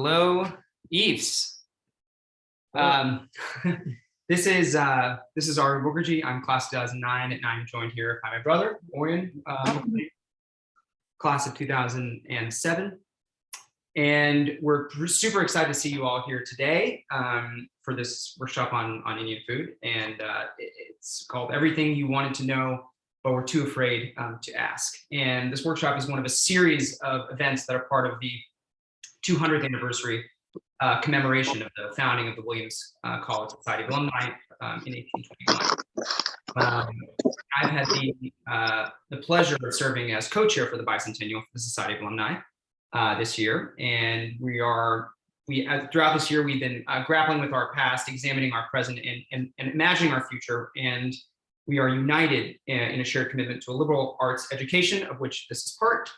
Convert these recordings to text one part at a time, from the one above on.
Hello, EPHS. This is Aroop Mukharji. I'm class 2009, and I'm joined here by my brother, Auyon, class of 2007. And we're super excited to see you all here today for this workshop on Indian food. And it's called Everything You Wanted to Know, but Were Too Afraid to Ask. And this workshop is one of a series of events that are part of the 200th anniversary commemoration of the founding of the Williams College Society of Alumni in 1821. I've had the pleasure of serving as co-chair for the Bicentennial for the Society of Alumni this year, and throughout this year we've been grappling with our past, examining our present, and imagining our future. And we are united in a shared commitment to a liberal arts education, of which this is part,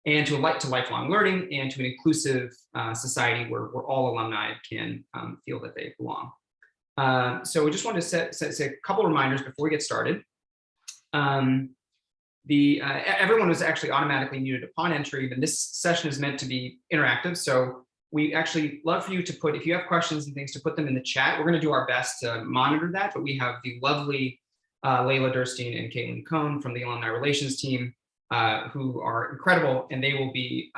and to lifelong learning, and to an inclusive society where all alumni can feel that they belong. So we just wanted to say a couple reminders before we get started. Everyone was actually automatically muted upon entry, but this session is meant to be interactive. So we actually love for you to put, if you have questions and things, to put them in the chat. We're going to do our best to monitor that, but we have the lovely Layla Durstein and Caitlin Cohn from the Alumni Relations team, who are incredible, and they will be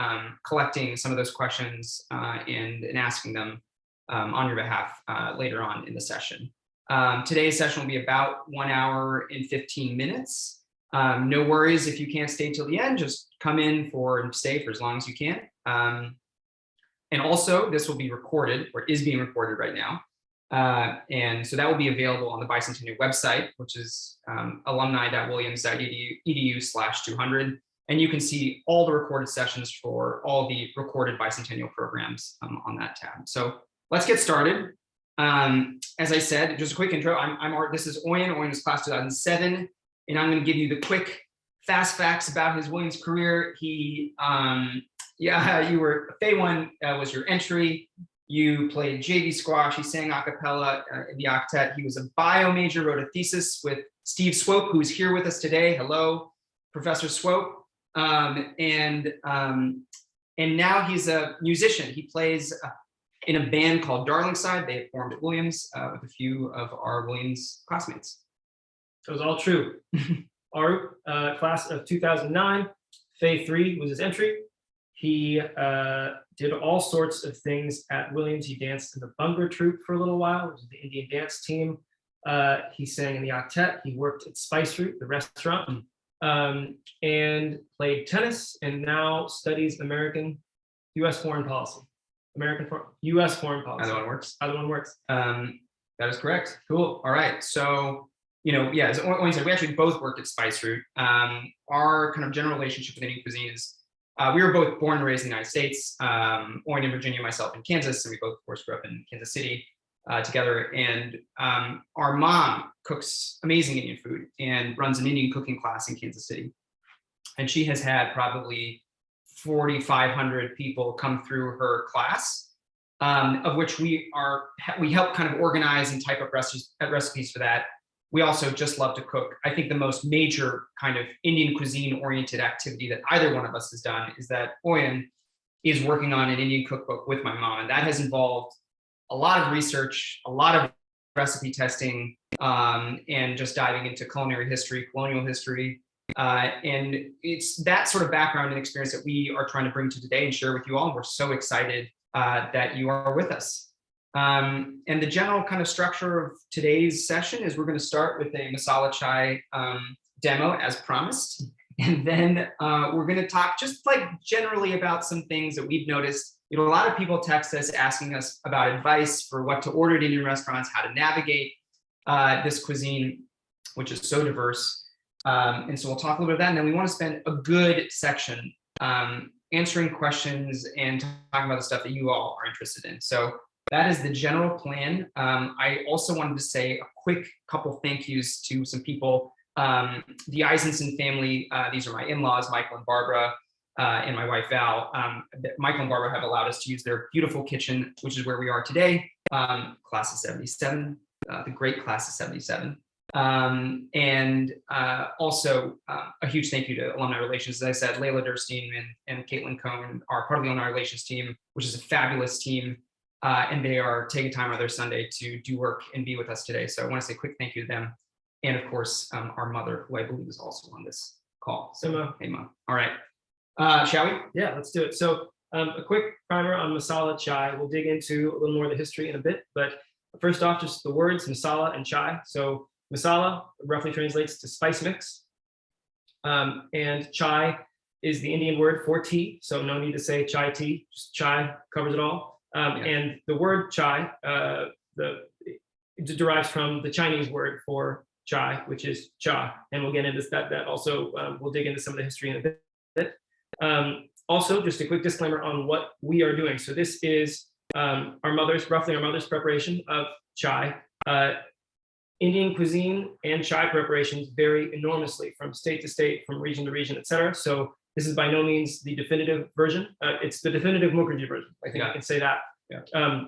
collecting some of those questions and asking them on your behalf later on in the session. Today's session will be about 1 hour and 15 minutes. No worries if you can't stay till the end, just come in and stay for as long as you can. And also, this will be recorded, or is being recorded right now. And so that will be available on the Bicentennial website, which is alumni.williams.edu/200. And you can see all the recorded sessions for all the recorded Bicentennial programs on that tab. So let's get started. As I said, just a quick intro. This is Auyon. Auyon is class 2007, and I'm going to give you the quick, fast facts about his Williams career. You were Fay 1 was your entry. You played JV squash. He sang a cappella in the octet. He was a bio major, wrote a thesis with Steve Swope, who's here with us today. Hello, Professor Swope. And now he's a musician. He plays in a band called Darlingside. They had formed at Williams with a few of our Williams classmates. So it was all true. Aroop, class of 2009, Fay 3 was his entry. He did all sorts of things at Williams. He danced in the Bungar troupe for a little while, which is the Indian dance team. He sang in the octet. He worked at Spice Route, the restaurant, and played tennis, and now studies U.S. foreign policy. U.S. foreign policy. Either one works. Either one works. That is correct. Cool. All right. So, as Auyon said, we actually both worked at Spice Route. Our kind of general relationship with Indian cuisine is we were both born and raised in the United States. Auyon in Virginia, myself in Kansas, and we both, of course, grew up in Kansas City together. And our mom cooks amazing Indian food and runs an Indian cooking class in Kansas City. And she has had probably 4,500 people come through her class, of which we help kind of organize and type up recipes for that. We also just love to cook. I think the most major kind of Indian cuisine-oriented activity that either one of us has done is that Auyon is working on an Indian cookbook with my mom. And that has involved a lot of research, a lot of recipe testing, and just diving into culinary history, colonial history. And it's that sort of background and experience that we are trying to bring to today and share with you all. And we're so excited that you are with us. And the general kind of structure of today's session is we're going to start with a masala chai demo as promised. And then we're going to talk just like generally about some things that we've noticed. A lot of people text us asking us about advice for what to order at Indian restaurants, how to navigate this cuisine, which is so diverse. And so we'll talk a little bit of that. And then we want to spend a good section answering questions and talking about the stuff that you all are interested in. So that is the general plan. I also wanted to say a quick couple thank yous to some people. The Eisenson family, these are my in-laws, Michael and Barbara, and my wife Val. Michael and Barbara have allowed us to use their beautiful kitchen, which is where we are today. Class of 77, the great class of 77. Also a huge thank you to Alumni Relations. As I said, Layla Durstein and Caitlin Cohn are part of the Alumni Relations team, which is a fabulous team. And they are taking time out of their Sunday to do work and be with us today. So I want to say a quick thank you to them. And of course, our mother, who I believe is also on this call. So, hey, Mom. All right. Shall we? Yeah, let's do it. So a quick primer on masala chai. We'll dig into a little more of the history in a bit. But first off, just the words masala and chai. So masala roughly translates to spice mix. And chai is the Indian word for tea. So no need to say chai tea, just chai covers it all. And the word chai it derives from the Chinese word for chai, which is cha. And we'll get into that also, we'll dig into some of the history in a bit. Also, just a quick disclaimer on what we are doing. So this is roughly our mother's preparation of chai. Indian cuisine and chai preparations vary enormously from state to state, from region to region, et cetera. So this is by no means the definitive version. It's the definitive Mukherji version. I think I can say that. Yeah.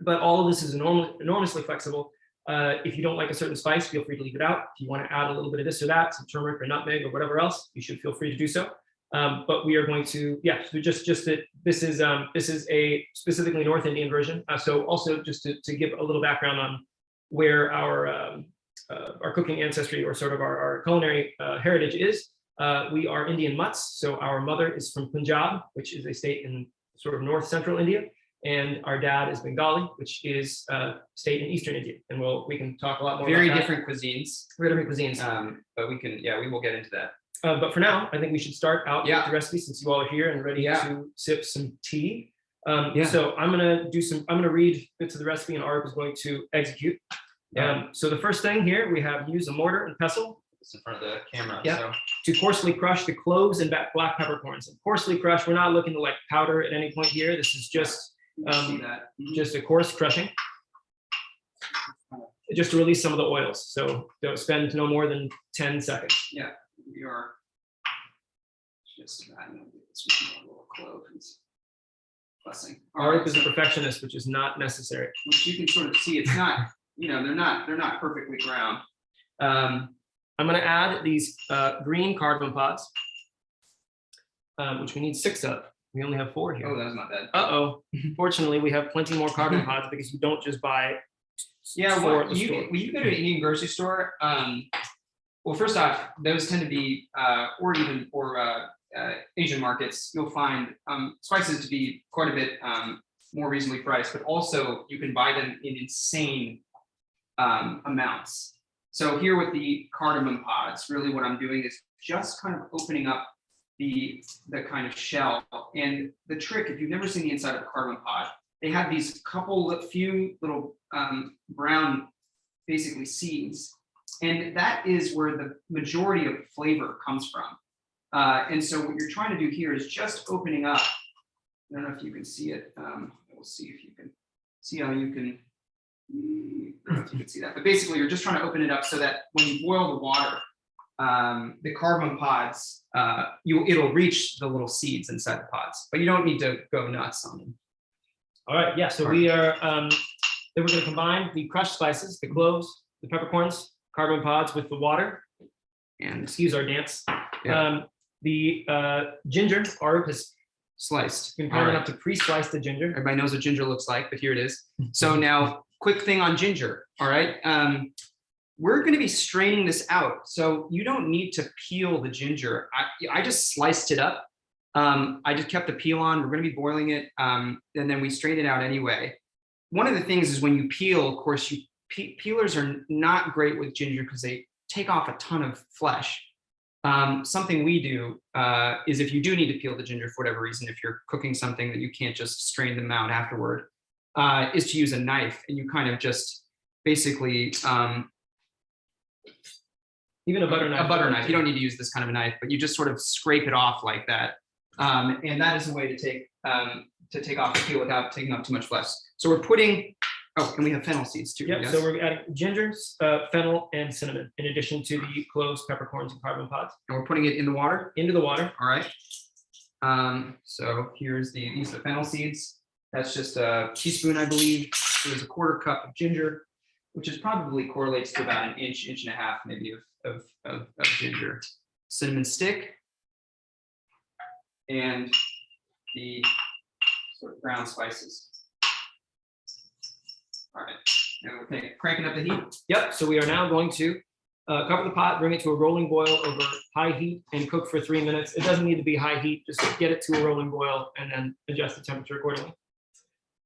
But all of this is enormously flexible. If you don't like a certain spice, feel free to leave it out. If you want to add a little bit of this or that, some turmeric or nutmeg or whatever else, you should feel free to do so. But we are going to, so just that this is a specifically North Indian version. So also just to give a little background on where our cooking ancestry, or sort of our culinary heritage is. We are Indian mutts. So our mother is from Punjab, which is a state in sort of north central India, and our dad is Bengali, which is a state in eastern India. And we can talk a lot more. Very different cuisines. Very different cuisines. But we will get into that. But for now, I think we should start out with the recipe, since you all are here and ready to sip some tea. So I'm gonna read bits of the recipe, and Aroop is going to execute. So the first thing here, we have use a mortar and pestle. It's in front of the camera. Yeah. So. To coarsely crush the cloves and black peppercorns. And coarsely crush, we're not looking to like powder at any point here. This is just just a coarse crushing, just to release some of the oils. So don't spend no more than 10 seconds. Yeah, we are just adding this little clove. Blessing. Aroop is a perfectionist, which is not necessary. Which you can sort of see. It's not, they're not perfectly ground. I'm going to add these green cardamom pods, which we need 6 of. We only have 4 here. Oh, that's not bad. Uh-oh. Fortunately, we have plenty more cardamom pods, because you don't just buy. When you go to an Indian grocery store, well, first off, those tend to be, or Asian markets, you'll find spices to be quite a bit more reasonably priced, but also you can buy them in insane amounts. So here with the cardamom pods, really what I'm doing is just kind of opening up the kind of shell. And the trick, if you've never seen the inside of a cardamom pod, they have these few little brown, basically seeds. And that is where the majority of flavor comes from. And so what you're trying to do here is just opening up. I don't know if you can see it. We'll see if you can see how you can. I don't know if you can see that, but basically you're just trying to open it up so that when you boil the water, the cardamom pods, it'll reach the little seeds inside the pods, but you don't need to go nuts on them. All right, yeah. So we are then we're going to combine the crushed spices, the cloves, the peppercorns, cardamom pods with the water, and excuse our dance. Yeah. The ginger, Aroop has sliced. Been kind enough to pre-slice the ginger. Everybody knows what ginger looks like, but here it is. So now, quick thing on ginger. All right, we're going to be straining this out, so you don't need to peel the ginger. I just sliced it up. I just kept the peel on. We're going to be boiling it, and then we strain it out anyway. One of the things is when you peel, of course, peelers are not great with ginger because they take off a ton of flesh. Something we do is, if you do need to peel the ginger for whatever reason, if you're cooking something that you can't just strain them out afterward, is to use a knife, and you kind of just basically even a butter knife. A butter knife. You don't need to use this kind of a knife, but you just sort of scrape it off like that, and that is a way to take off the peel without taking up too much flesh. So we're putting. Oh, and we have fennel seeds too. Yep. Yes. So we're adding ginger, fennel, and cinnamon, in addition to the cloves, peppercorns, and cardamom pods. And we're putting it in the water. Into the water. All right. So here's these are the fennel seeds. That's just a teaspoon, I believe. There's a 1/4 cup of ginger. which is probably correlates to about an inch, inch and a half, maybe of ginger. Cinnamon stick, and the sort of ground spices. All right, now we're cranking up the heat. Yep, so we are now going to cover the pot, bring it to a rolling boil over high heat, and cook for 3 minutes. It doesn't need to be high heat, just get it to a rolling boil and then adjust the temperature accordingly.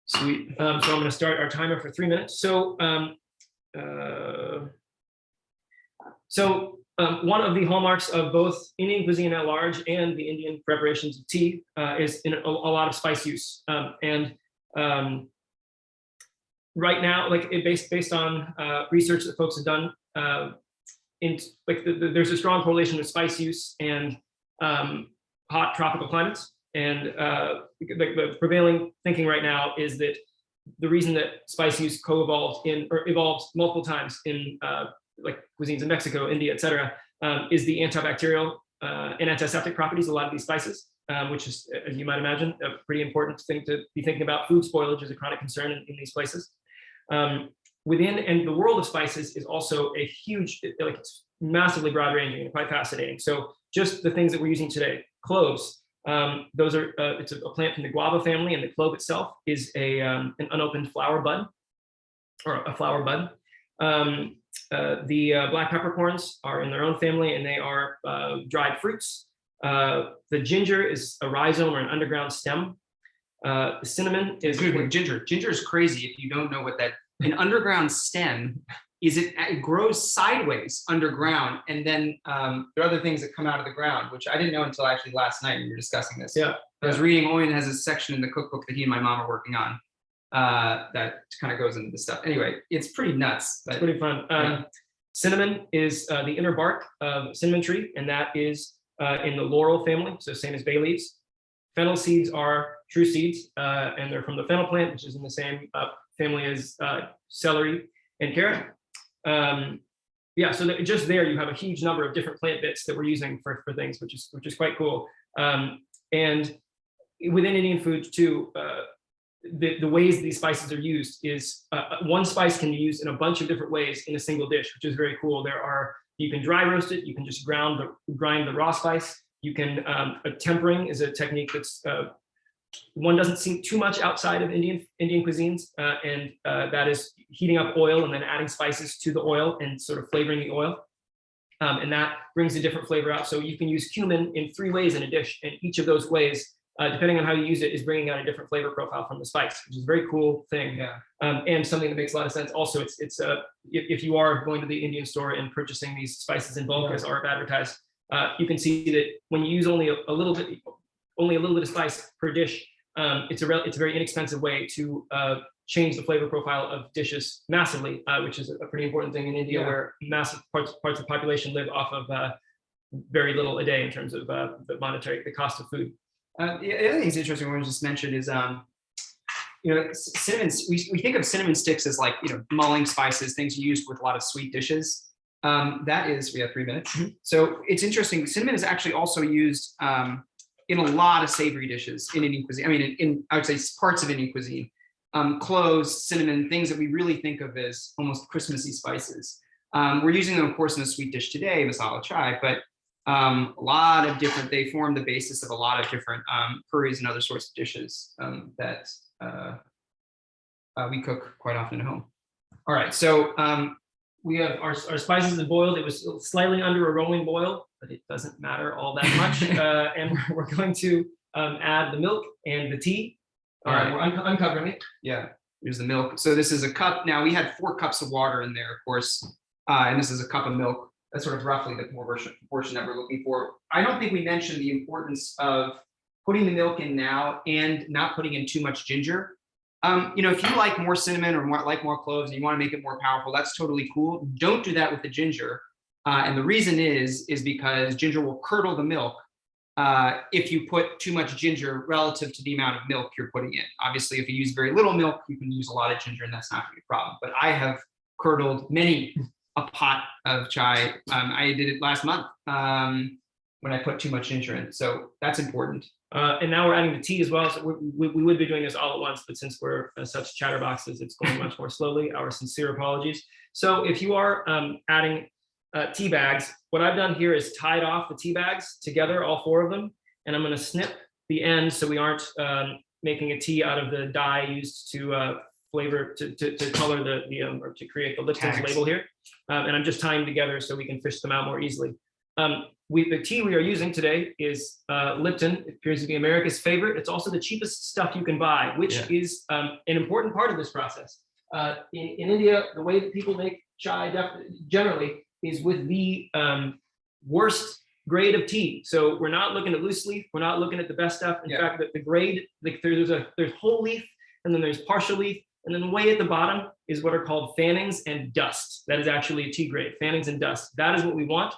Sweet. So I'm going to start our timer for 3 minutes. So, one of the hallmarks of both Indian cuisine at large and the Indian preparations of tea is in a lot of spice use. Right now, like based on research that folks have done, there's a strong correlation with spice use and hot tropical climates. And the prevailing thinking right now is that the reason that spice use co-evolved evolves multiple times in like cuisines in Mexico, India, et cetera, is the antibacterial and antiseptic properties of a lot of these spices, which is, as you might imagine, a pretty important thing to be thinking about. Food spoilage is a chronic concern in these places. Within and the world of spices is also a huge, like it's massively broad ranging and quite fascinating. So just the things that we're using today, cloves, those are, it's a plant from the guava family, and the clove itself is an unopened flower bud, or a flower bud. The black peppercorns are in their own family, and they are dried fruits. The ginger is a rhizome or an underground stem. The cinnamon is ginger. Ginger is crazy if you don't know what that. An underground stem is it grows sideways underground, and then there are other things that come out of the ground, which I didn't know until actually last night we were discussing this. Yeah, I was reading. Auyon has a section in the cookbook that he and my mom are working on that kind of goes into the stuff. Anyway, it's pretty nuts. It's pretty fun. Yeah. Cinnamon is the inner bark of cinnamon tree, and that is in the laurel family, so same as bay leaves. Fennel seeds are true seeds, and they're from the fennel plant, which is in the same family as celery and carrot. Yeah, so just there you have a huge number of different plant bits that we're using for things, which is quite cool. And within Indian food too, the ways these spices are used is one spice can be used in a bunch of different ways in a single dish, which is very cool. You can dry roast it, you can just grind the raw spice. You can, tempering is a technique that's, one doesn't see too much outside of Indian cuisines, and that is heating up oil and then adding spices to the oil and sort of flavoring the oil. And that brings a different flavor out. So you can use cumin in 3 ways in a dish, and each of those ways, depending on how you use it, is bringing out a different flavor profile from the spice, which is a very cool thing. Yeah. And something that makes a lot of sense. Also, it's if you are going to the Indian store and purchasing these spices in bulk, as Aroop advertised, you can see that when you use only a little bit of spice per dish, it's a very inexpensive way to change the flavor profile of dishes massively, which is a pretty important thing in India, where massive parts of the population live off of very little a day in terms of the cost of food. The other thing that's interesting, we just mentioned, is cinnamon. We think of cinnamon sticks as like mulling spices, things used with a lot of sweet dishes. That is, we have 3 minutes. So it's interesting. Cinnamon is actually also used in a lot of savory dishes in Indian cuisine. I mean, I would say parts of Indian cuisine. Cloves, cinnamon, things that we really think of as almost Christmassy spices. We're using them, of course, in a sweet dish today, masala chai, but a lot of different, they form the basis of a lot of different curries and other sorts of dishes that we cook quite often at home. All right, so we have our spices have boiled. It was slightly under a rolling boil, but it doesn't matter all that much. And we're going to add the milk and the tea. All right, we're uncovering it. Yeah, here's the milk. So this is a cup. Now we had 4 cups of water in there, of course, and this is a cup of milk. That's sort of roughly the proportion that we're looking for. I don't think we mentioned the importance of putting the milk in now and not putting in too much ginger. If you like more cinnamon or like more cloves and you want to make it more powerful, that's totally cool. Don't do that with the ginger. And the reason is because ginger will curdle the milk if you put too much ginger relative to the amount of milk you're putting in. Obviously, if you use very little milk, you can use a lot of ginger and that's not going to be a problem. But I have curdled a pot of chai. I did it last month when when I put too much ginger in. So that's important. And now we're adding the tea as well. So we would be doing this all at once, but since we're such chatterboxes, it's going much more slowly. Our sincere apologies. So if you are adding tea bags, what I've done here is tied off the tea bags together, all 4 of them, and I'm going to snip the end so we aren't making a tea out of the dye used to flavor to color the or to create the Lipton's label here. And I'm just tying together so we can fish them out more easily. The tea we are using today is Lipton. It appears to be America's favorite. It's also the cheapest stuff you can buy, which is an important part of this process. In India, the way that people make chai generally is with the worst grade of tea. So we're not looking at loose leaf. We're not looking at the best stuff. In fact, the grade, like there's whole leaf, and then there's partial leaf, and then way at the bottom is what are called fannings and dust. That is actually a tea grade, fannings and dust. That is what we want.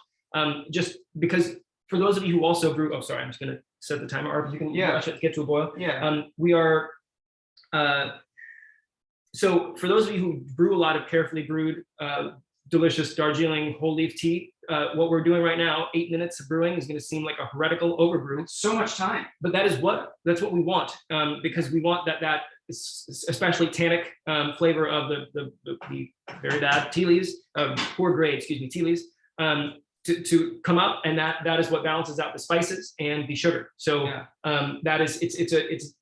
Just because for those of you who also brew, oh, sorry, I'm just going to set the timer. Or you can get to a boil. We are, so for those of you who brew a lot of carefully brewed, delicious Darjeeling whole leaf tea, what we're doing right now, 8 minutes of brewing is going to seem like a heretical overbrew. So much time. But that's what we want, because we want that especially tannic flavor of the very bad tea leaves, poor grade, tea leaves, to come up, and that is what balances out the spices and the sugar. So that is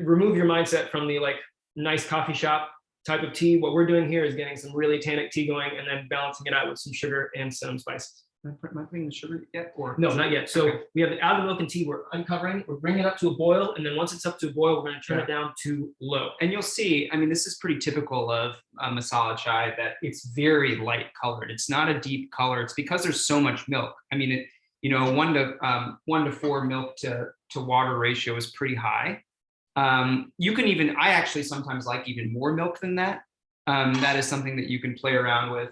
remove your mindset from the like nice coffee shop type of tea. What we're doing here is getting some really tannic tea going and then balancing it out with some sugar and some spices. Am I putting the sugar yet? Or no, not yet. So we have the almond milk and tea we're uncovering. We're bringing it up to a boil, and then once it's up to a boil, we're going to turn it down to low. And you'll see, I mean, this is pretty typical of masala chai, that it's very light colored. It's not a deep color. It's because there's so much milk. I mean, 1 to 4 milk to water ratio is pretty high. You can even, I actually sometimes like even more milk than that. That is something that you can play around with.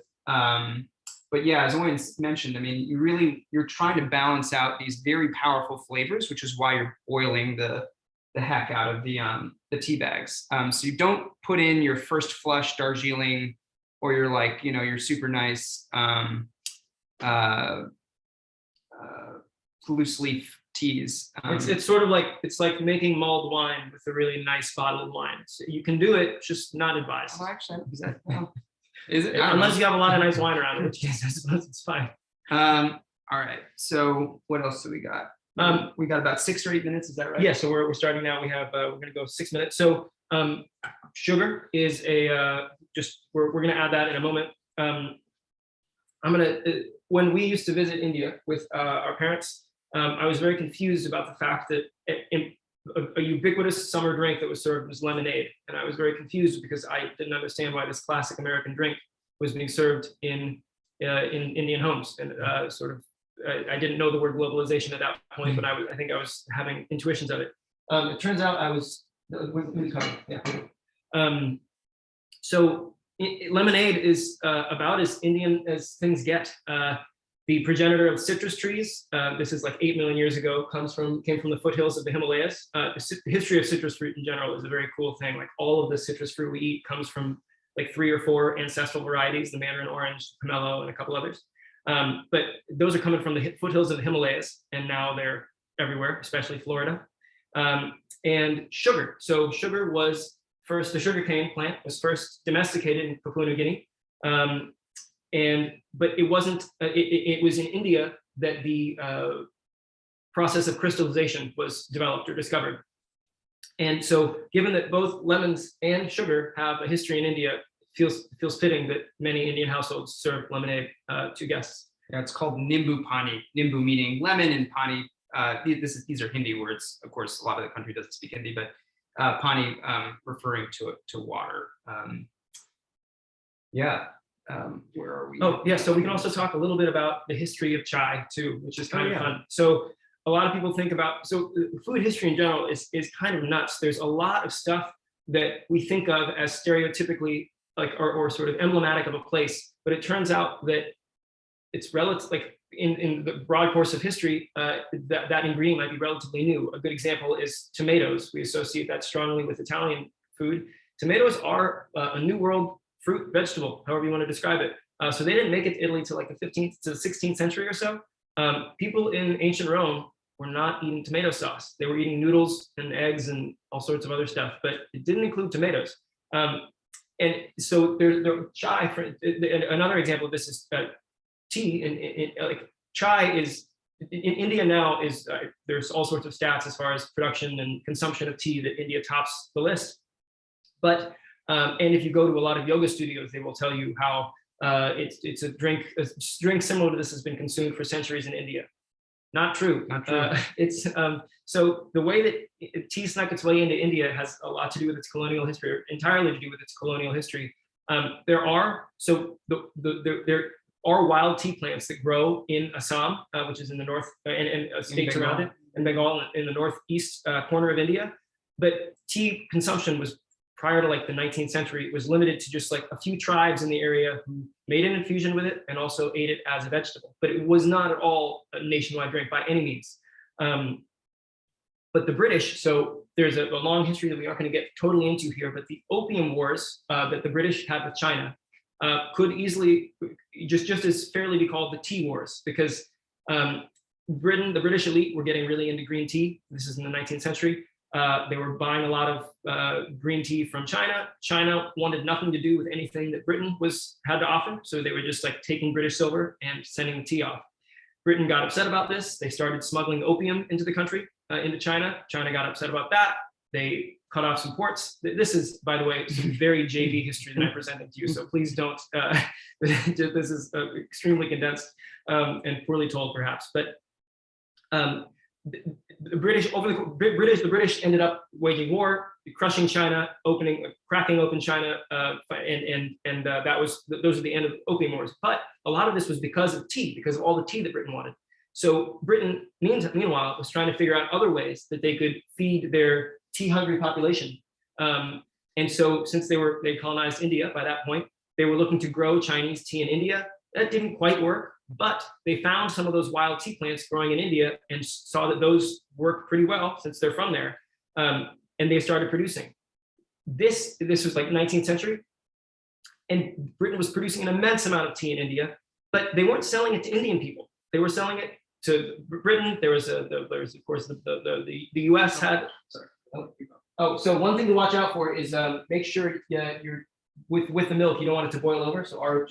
But yeah, as Auyon mentioned, I mean, you're trying to balance out these very powerful flavors, which is why you're boiling the heck out of the tea bags. So you don't put in your first flush Darjeeling or your your super nice loose leaf teas. It's sort of like making mulled wine with a really nice bottled wine. So you can do it, it's just not advised. Oh, actually, is it? Unless you have a lot of nice wine around, in which case I suppose it's fine. All right. So what else do we got? We got about 6 or 8 minutes. Is that right? Yeah. So we're starting now. We have we're going to go 6 minutes. So sugar is we're going to add that in a moment. When we used to visit India with our parents, I was very confused about the fact that a ubiquitous summer drink that was served was lemonade. And I was very confused because I didn't understand why this classic American drink was being served in Indian homes. And I didn't know the word globalization at that point, but I think I was having intuitions of it. It turns out I was, lemonade is about as Indian as things get. The progenitor of citrus trees, this is like 8 million years ago, came from the foothills of the Himalayas. The history of citrus fruit in general is a very cool thing. Like all of the citrus fruit we eat comes from like 3 or 4 ancestral varieties, the mandarin orange, the pomelo, and a couple others. But those are coming from the foothills of the Himalayas, and now they're everywhere, especially Florida. And sugar. So sugar was first, the sugarcane plant was first domesticated in Papua New Guinea. But it wasn't, it was in India that the process of crystallization was developed or discovered. And so given that both lemons and sugar have a history in India, it feels fitting that many Indian households serve lemonade to guests. Yeah, it's called nimbu pani, nimbu meaning lemon, and pani, these are Hindi words. Of course, a lot of the country doesn't speak Hindi, but pani referring to water. Where are we? Oh, yeah. So we can also talk a little bit about the history of chai too, which is kind of fun. So a lot of people think about, food history in general is kind of nuts. There's a lot of stuff that we think of as stereotypically or sort of emblematic of a place, but it turns out that it's relative, in the broad course of history, that ingredient might be relatively new. A good example is tomatoes. We associate that strongly with Italian food. Tomatoes are a New World fruit, vegetable, however you want to describe it. So they didn't make it to Italy till like the 15th to the 16th century or so. People in ancient Rome were not eating tomato sauce. They were eating noodles and eggs and all sorts of other stuff, but it didn't include tomatoes. And so chai. Another example of this is tea. Like chai is in India now is there's all sorts of stats as far as production and consumption of tea that India tops the list. But and if you go to a lot of yoga studios, they will tell you how it's a drink similar to this has been consumed for centuries in India. Not true. Not true. It's so the way that tea snuck its way into India has a lot to do with its colonial history, or entirely to do with its colonial history. There are wild tea plants that grow in Assam, which is in the north, and states around it, and Bengal in the northeast corner of India. But tea consumption was, prior to like the 19th century, it was limited to just like a few tribes in the area who made an infusion with it and also ate it as a vegetable. But it was not at all a nationwide drink by any means. But the British, so there's a long history that we aren't going to get totally into here, but the Opium Wars that the British had with China could easily just as fairly be called the Tea Wars, because the British elite were getting really into green tea. This is in the 19th century. They were buying a lot of green tea from China. China wanted nothing to do with anything that Britain had to offer. So they were just like taking British silver and sending the tea off. Britain got upset about this. They started smuggling opium into the country, into China. China got upset about that. They cut off some ports. This is, by the way, some very JV history that I presented to you. So please don't, this is extremely condensed and poorly told perhaps. But the British ended up waging war, crushing China, cracking open China, and those are the end of Opium Wars. But a lot of this was because of tea, because of all the tea that Britain wanted. So Britain, meanwhile, was trying to figure out other ways that they could feed their tea-hungry population. And so, since they colonized India by that point, they were looking to grow Chinese tea in India. That didn't quite work, but they found some of those wild tea plants growing in India and saw that those worked pretty well since they're from there, and they started producing. This was like 19th century, and Britain was producing an immense amount of tea in India, but they weren't selling it to Indian people. They were selling it to Britain. There was of course the U.S. had. Sorry. Oh, so one thing to watch out for is make sure you're with the milk. You don't want it to boil over. So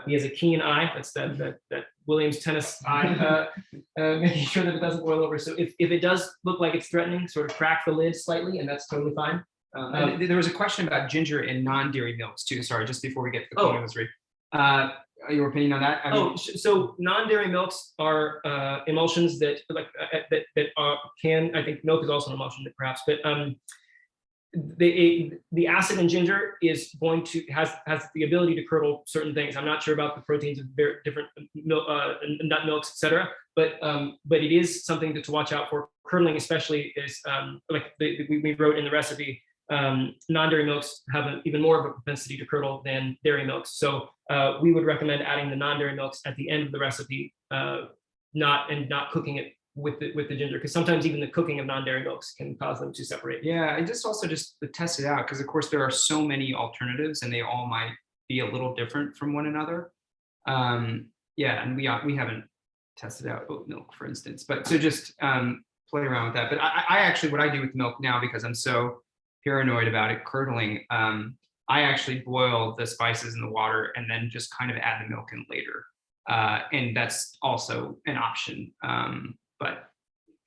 he has a keen eye. That's that Williams tennis eye. Making sure that it doesn't boil over. So if it does look like it's threatening, sort of crack the lid slightly, and that's totally fine. There was a question about ginger in non-dairy milks too. Sorry, just before we get to the colonial history. Your opinion on that? So non-dairy milks are emulsions that can. I think milk is also an emulsion, perhaps, but the acid in ginger is going to has the ability to curdle certain things. I'm not sure about the proteins of different nut milks, etc. But it is something to watch out for. Curdling, especially, is we wrote in the recipe. Non-dairy milks have even more of a propensity to curdle than dairy milks. So we would recommend adding the non-dairy milks at the end of the recipe, not cooking it with the ginger, because sometimes even the cooking of non-dairy milks can cause them to separate. Yeah, and just to test it out, because of course there are so many alternatives and they all might be a little different from one another. And we haven't tested out oat milk, for instance, but so just play around with that. But I actually, what I do with milk now, because I'm so paranoid about it curdling, I actually boil the spices in the water and then just kind of add the milk in later. And that's also an option. But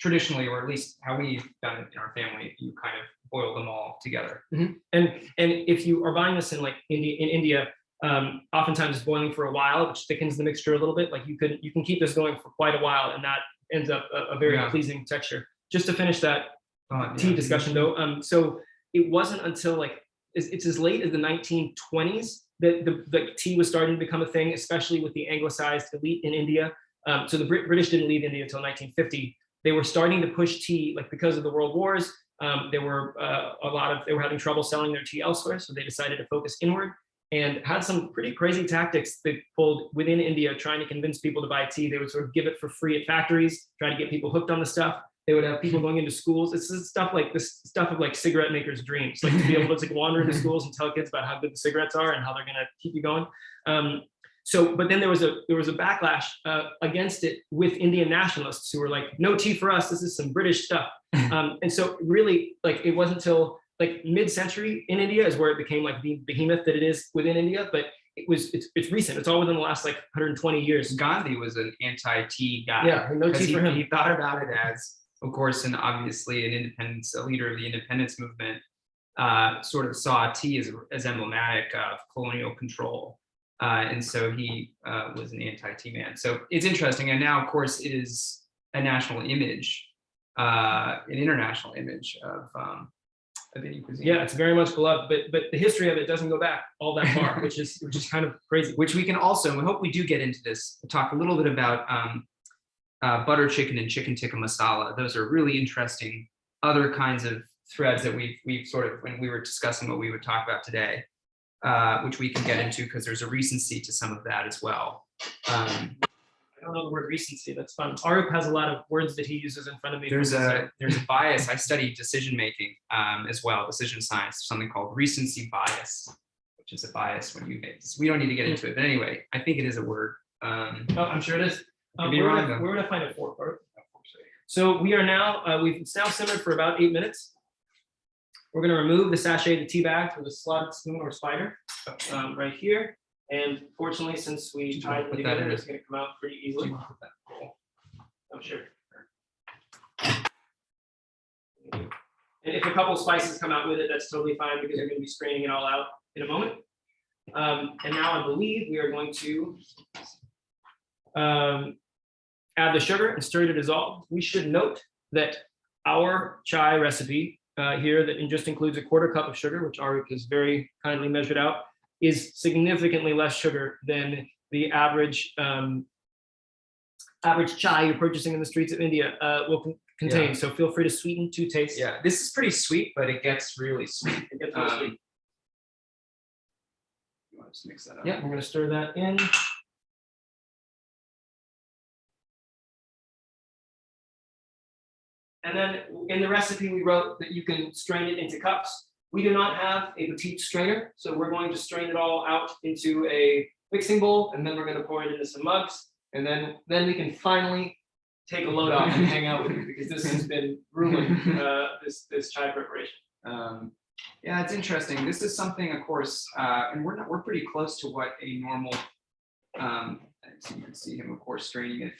traditionally, or at least how we've done it in our family, you kind of boil them all together. Mm-hmm. And if you are buying this in India, oftentimes it's boiling for a while, which thickens the mixture a little bit. Like you can keep this going for quite a while, and that ends up a very pleasing texture. Just to finish that tea discussion, though, so it wasn't until it's as late as the 1920s that the tea was starting to become a thing, especially with the anglicized elite in India. So the British didn't leave India until 1950. They were starting to push tea, because of the world wars. They were having trouble selling their tea elsewhere, so they decided to focus inward and had some pretty crazy tactics they pulled within India, trying to convince people to buy tea. They would sort of give it for free at factories, try to get people hooked on the stuff. They would have people going into schools. It's stuff of cigarette makers' dreams, to be able to wander into schools and tell kids about how good the cigarettes are and how they're going to keep you going. but then there was a backlash against it with Indian nationalists who were like, no tea for us. This is some British stuff. And so really, like, it wasn't until like mid-century in India is where it became like the behemoth that it is within India. But it's recent. It's all within the last like 120 years. Gandhi was an anti-tea guy. Yeah, no tea for him. He thought about it as, of course, and obviously a leader of the independence movement, sort of saw tea as emblematic of colonial control. And so he was an anti-tea man. So it's interesting. And now, of course, it is a national image, an international image of Indian cuisine. Yeah, it's very much beloved, but the history of it doesn't go back all that far, which is kind of crazy. Which we can also, and we hope we do get into this, talk a little bit about butter chicken and chicken tikka masala. Those are really interesting other kinds of threads that we've sort of, when we were discussing what we would talk about today, which we can get into because there's a recency to some of that as well. I don't know the word recency. That's fun. Aroop has a lot of words that he uses in front of me. There's a bias. I study decision making as well, decision science, something called recency bias, which is a bias when you make this. We don't need to get into it, but anyway, I think it is a word. I'm sure it is. We're going to find it for Aroop. So we are now, it's now simmered for about 8 minutes. We're going to remove the sachet of the tea bag with a slotted spoon or spider right here. And fortunately, since we tied it together, it's going to come out pretty easily. Oh, sure. And if a couple spices come out with it, that's totally fine because we're going to be straining it all out in a moment. And now I believe we are going to add the sugar and stir to dissolve. We should note that our chai recipe here that just includes a 1/4 cup of sugar, which Aroop has very kindly measured out, is significantly less sugar than the average chai you're purchasing in the streets of India will contain. Yeah. So feel free to sweeten to taste. Yeah, this is pretty sweet, but it gets really sweet. It gets really sweet. You want to just mix that up? Yeah, we're going to stir that in. And then in the recipe, we wrote that you can strain it into cups. We do not have a petite strainer, so we're going to strain it all out into a mixing bowl, and then we're going to pour it into some mugs, and then we can finally take a load off and hang out with you, because this has been grueling, this chai preparation. Yeah, it's interesting. This is something, of course, and we're pretty close to what a normal. So you can see him, of course, straining it.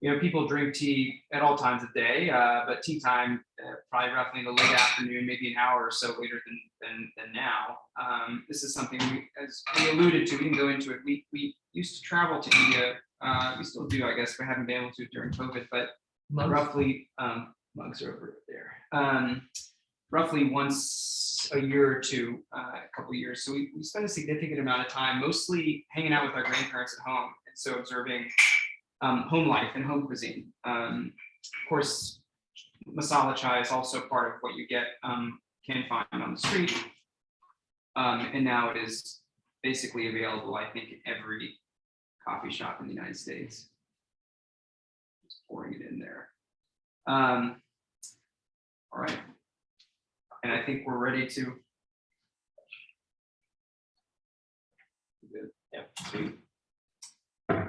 You know, people drink tea at all times of day, but tea time probably roughly in the late afternoon, maybe an hour or so later than now. This is something as we alluded to, we can go into it. We used to travel to India. We still do, I guess. We haven't been able to during COVID, but roughly mugs are over there. Roughly once a year or two, a couple of years. So we spend a significant amount of time, mostly hanging out with our grandparents at home, and so observing home life and home cuisine. Of course, masala chai is also part of what you can find on the street. And now it is basically available, I think, in every coffee shop in the United States. Just pouring it in there. All right. And I think we're ready to. Yeah. Sweet.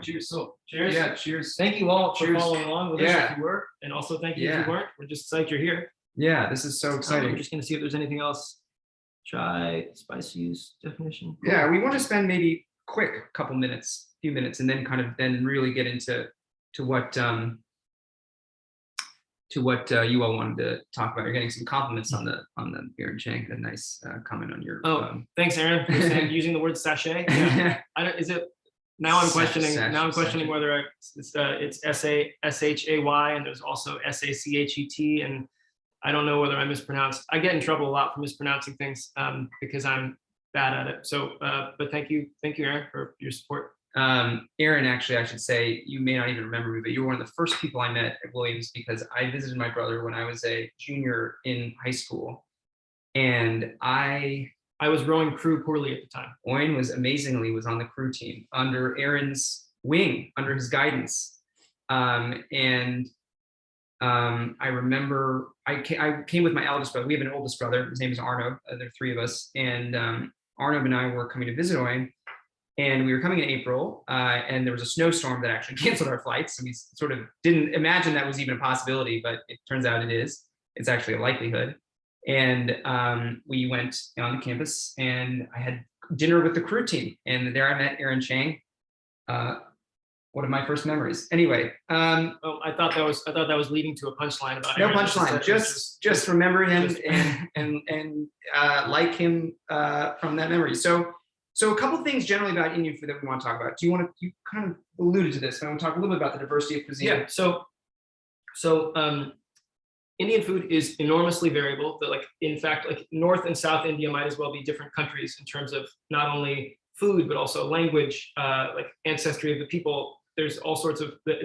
Cheers. So, cheers. Yeah, cheers. Thank you all for following along with us Yeah. if you were, and also thank you if you weren't. We're just psyched you're here. Yeah, this is so exciting. We're just going to see if there's anything else. Chai, spice use, definition. Cool. Yeah, we want to spend maybe quick few minutes, and then kind of really get into what you all wanted to talk about. You're getting some compliments on the beer and Chang. A nice comment on your. Thanks, Aaron. For saying, using the word sachet. Yeah. Is it? Now I'm questioning. Whether it's SHAY and there's also SACHET, and I don't know whether I mispronounced. I get in trouble a lot for mispronouncing things because I'm bad at it. So, but thank you, Aaron, for your support. Aaron, actually, I should say, you may not even remember me, but you were one of the first people I met at Williams, because I visited my brother when I was a junior in high school, and I was rowing crew poorly at the time. Auyon was on the crew team under Aaron's wing, under his guidance. I remember I came with my eldest brother. We have an oldest brother. His name is Arno. There are three of us. And Arno and I were coming to visit Auyon. And we were coming in April, and there was a snowstorm that actually canceled our flights. And we sort of didn't imagine that was even a possibility, but it turns out it is. It's actually a likelihood. And we went on the campus, and I had dinner with the crew team. And there I met Aaron Chang. One of my first memories. Anyway, I thought that was leading to a punchline about no Aaron. punchline. Just remember him and like him from that memory. So a couple things generally about Indian food that we want to talk about. You kind of alluded to this, but I want to talk a little bit about the diversity of cuisine. Yeah. So Indian food is enormously variable. But in fact, North and South India might as well be different countries in terms of not only food but also language, ancestry of the people. There's all sorts of they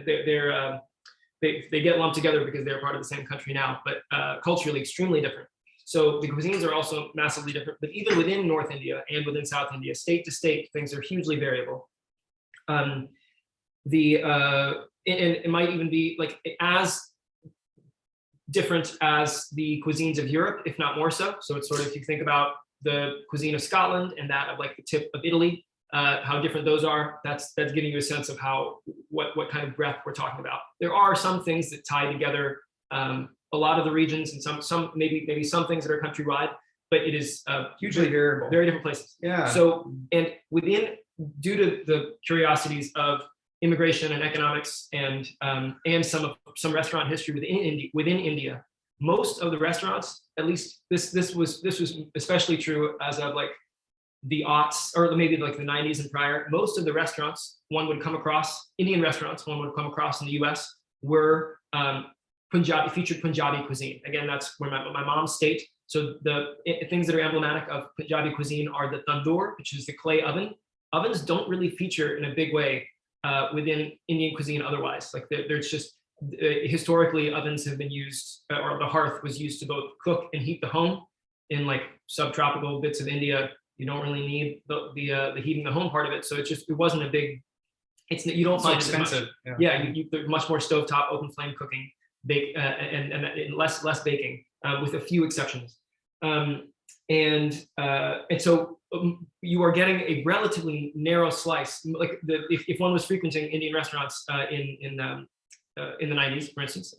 get lumped together because they're part of the same country now, but culturally extremely different. So the cuisines are also massively different. But even within North India and within South India, state to state, things are hugely variable. And it might even be as different as the cuisines of Europe, if not more so. So it's sort of, if you think about the cuisine of Scotland and that of the tip of Italy, how different those are, that's giving you a sense of what kind of breadth we're talking about. There are some things that tie together a lot of the regions, and some maybe some things that are countrywide, but it is hugely variable, very different places. Yeah. So, and due to the curiosities of immigration and economics and some restaurant history within India, most of the restaurants, at least this was especially true as of the aughts, or maybe the 90s and prior. Most of the restaurants Indian restaurants one would come across in the US were featured Punjabi cuisine. Again, that's where my mom's state. So the things that are emblematic of Punjabi cuisine are the tandoor, which is the clay oven. Ovens don't really feature in a big way within Indian cuisine otherwise. There's just historically ovens have been used, or the hearth was used to both cook and heat the home. In subtropical bits of India, you don't really need the heating the home part of it. So it wasn't a big. You don't find it expensive. There's much more stovetop, open flame cooking, bake and less baking, with a few exceptions. And so you are getting a relatively narrow slice. If one was frequenting Indian restaurants in the 90s, for instance,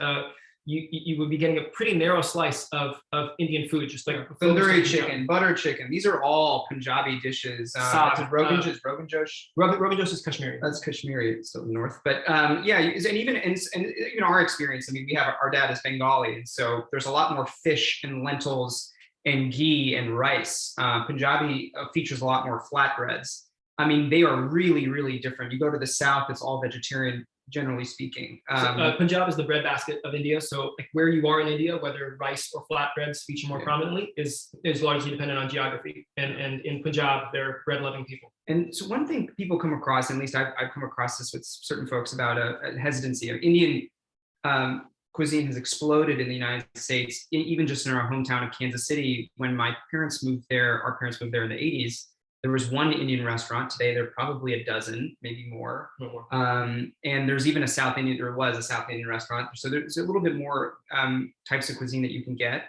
you would be getting a pretty narrow slice of Indian food, just tandoori chicken, butter chicken. These are all Punjabi dishes. Rogan Josh. Rogan Josh is Kashmiri. That's Kashmiri, it's still north. But and even our experience. I mean, we have our dad is Bengali, and so there's a lot more fish and lentils and ghee and rice. Punjabi features a lot more flatbreads. I mean, they are really, really different. You go to the south, it's all vegetarian, generally speaking. Punjab is the breadbasket of India. So where you are in India, whether rice or flatbreads feature more prominently is largely dependent on geography. And in Punjab, they're bread-loving people. And so one thing people come across, at least I've come across this with certain folks, about a hesitancy of Indian cuisine has exploded in the United States, even just in our hometown of Kansas City. When our parents moved there in the 80s, there was one Indian restaurant. Today, there are probably a dozen, maybe more. And there's even there was a South Indian restaurant. So there's a little bit more types of cuisine that you can get.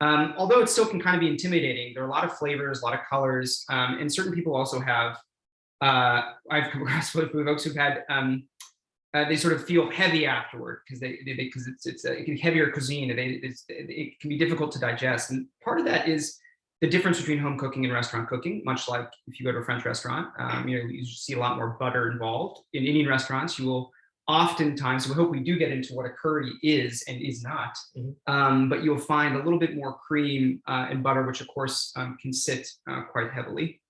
Although it still can kind of be intimidating. There are a lot of flavors, a lot of colors. And certain people also have, I've come across with folks who've had, they sort of feel heavy afterward because it's a heavier cuisine. It can be difficult to digest. And part of that is the difference between home cooking and restaurant cooking. Much like if you go to a French restaurant, you see a lot more butter involved. In Indian restaurants, you will oftentimes, we hope we do get into what a curry is and is not, but you'll find a little bit more cream and butter, which of course can sit quite heavily.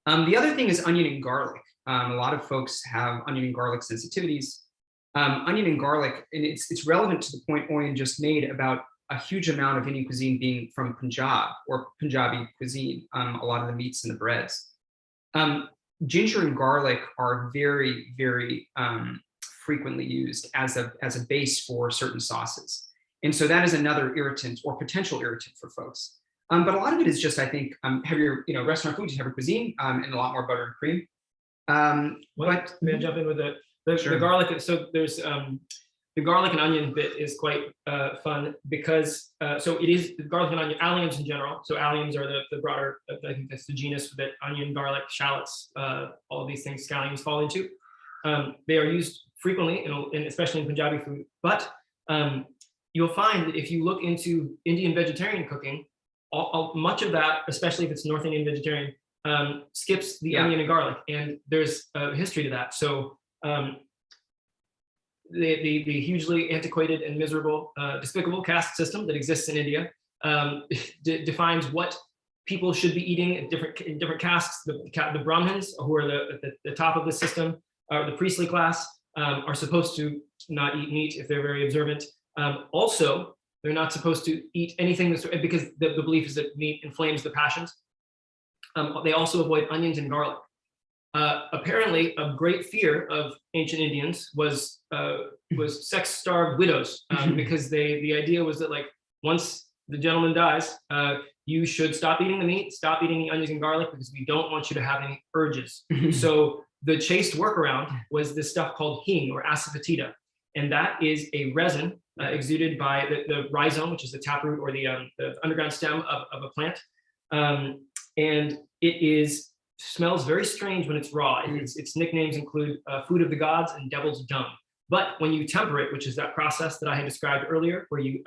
The other thing is onion and garlic. A lot of folks have onion and garlic sensitivities. Onion and garlic, and it's relevant to the point Auyon just made about a huge amount of Indian cuisine being from Punjab or Punjabi cuisine, a lot of the meats and the breads. Ginger and garlic are very, very frequently used as a base for certain sauces. And so that is another irritant or potential irritant for folks. But a lot of it is just, I think, heavier, restaurant food, heavier cuisine, and a lot more butter and cream. May I jump in with the garlic? So there's the garlic and onion bit is quite fun because so it is the garlic and onion, alliums in general. So alliums are the broader, I think that's the genus that onion, garlic, shallots, all of these things, scallions fall into. They are used frequently, especially in Punjabi food. But you'll find that if you look into Indian vegetarian cooking, much of that, especially if it's North Indian vegetarian, skips the onion and garlic, and there's a history to that. So the hugely antiquated and miserable, despicable caste system that exists in India defines what people should be eating in different castes. The Brahmins, who are the top of the system, or the priestly class, are supposed to not eat meat if they're very observant. Also, they're not supposed to eat anything because the belief is that meat inflames the passions. They also avoid onions and garlic. Apparently, a great fear of ancient Indians was sex-starved widows, because the idea was that, like, once the gentleman dies, you should stop eating the meat, stop eating the onions and garlic, because we don't want you to have any urges. So the chaste workaround was this stuff called hing, or asafoetida, and that is a resin exuded by the rhizome, which is the taproot or the underground stem of a plant, and it smells very strange when it's raw. Its nicknames include food of the gods and devil's dung. But when you temper it, which is that process that I had described earlier, where you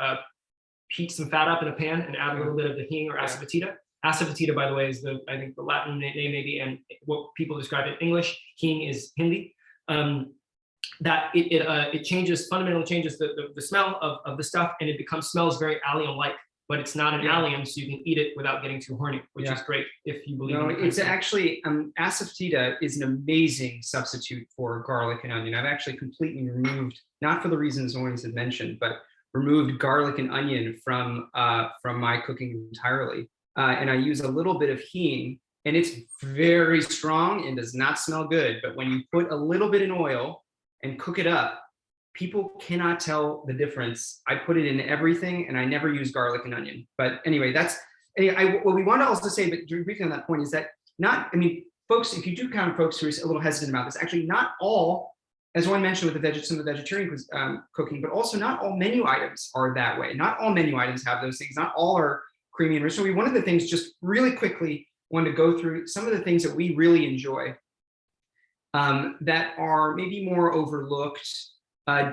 heat some fat up in a pan and add a little bit of the hing or asafoetida. Asafoetida, by the way, is I think the Latin name maybe, and what people describe in English. Hing is Hindi. That it fundamentally changes the smell of the stuff, and it smells very allium-like. But it's not an allium, so you can eat it without getting too horny, which is great if you believe. No, it's actually asafoetida is an amazing substitute for garlic and onion. I've actually completely removed, not for the reasons Auyon had mentioned, but removed garlic and onion from my cooking entirely, and I use a little bit of hing, and it's very strong and does not smell good. But when you put a little bit in oil and cook it up, people cannot tell the difference. I put it in everything, and I never use garlic and onion. But anyway, what we want to also say, but briefly on that point, is that folks, if you do count folks who are a little hesitant about this, actually not all, as one mentioned with some of the vegetarian cooking, but also not all menu items are that way. Not all menu items have those things. Not all are creamy and rich. So one of the things, just really quickly, wanted to go through some of the things that we really enjoy that are maybe more overlooked.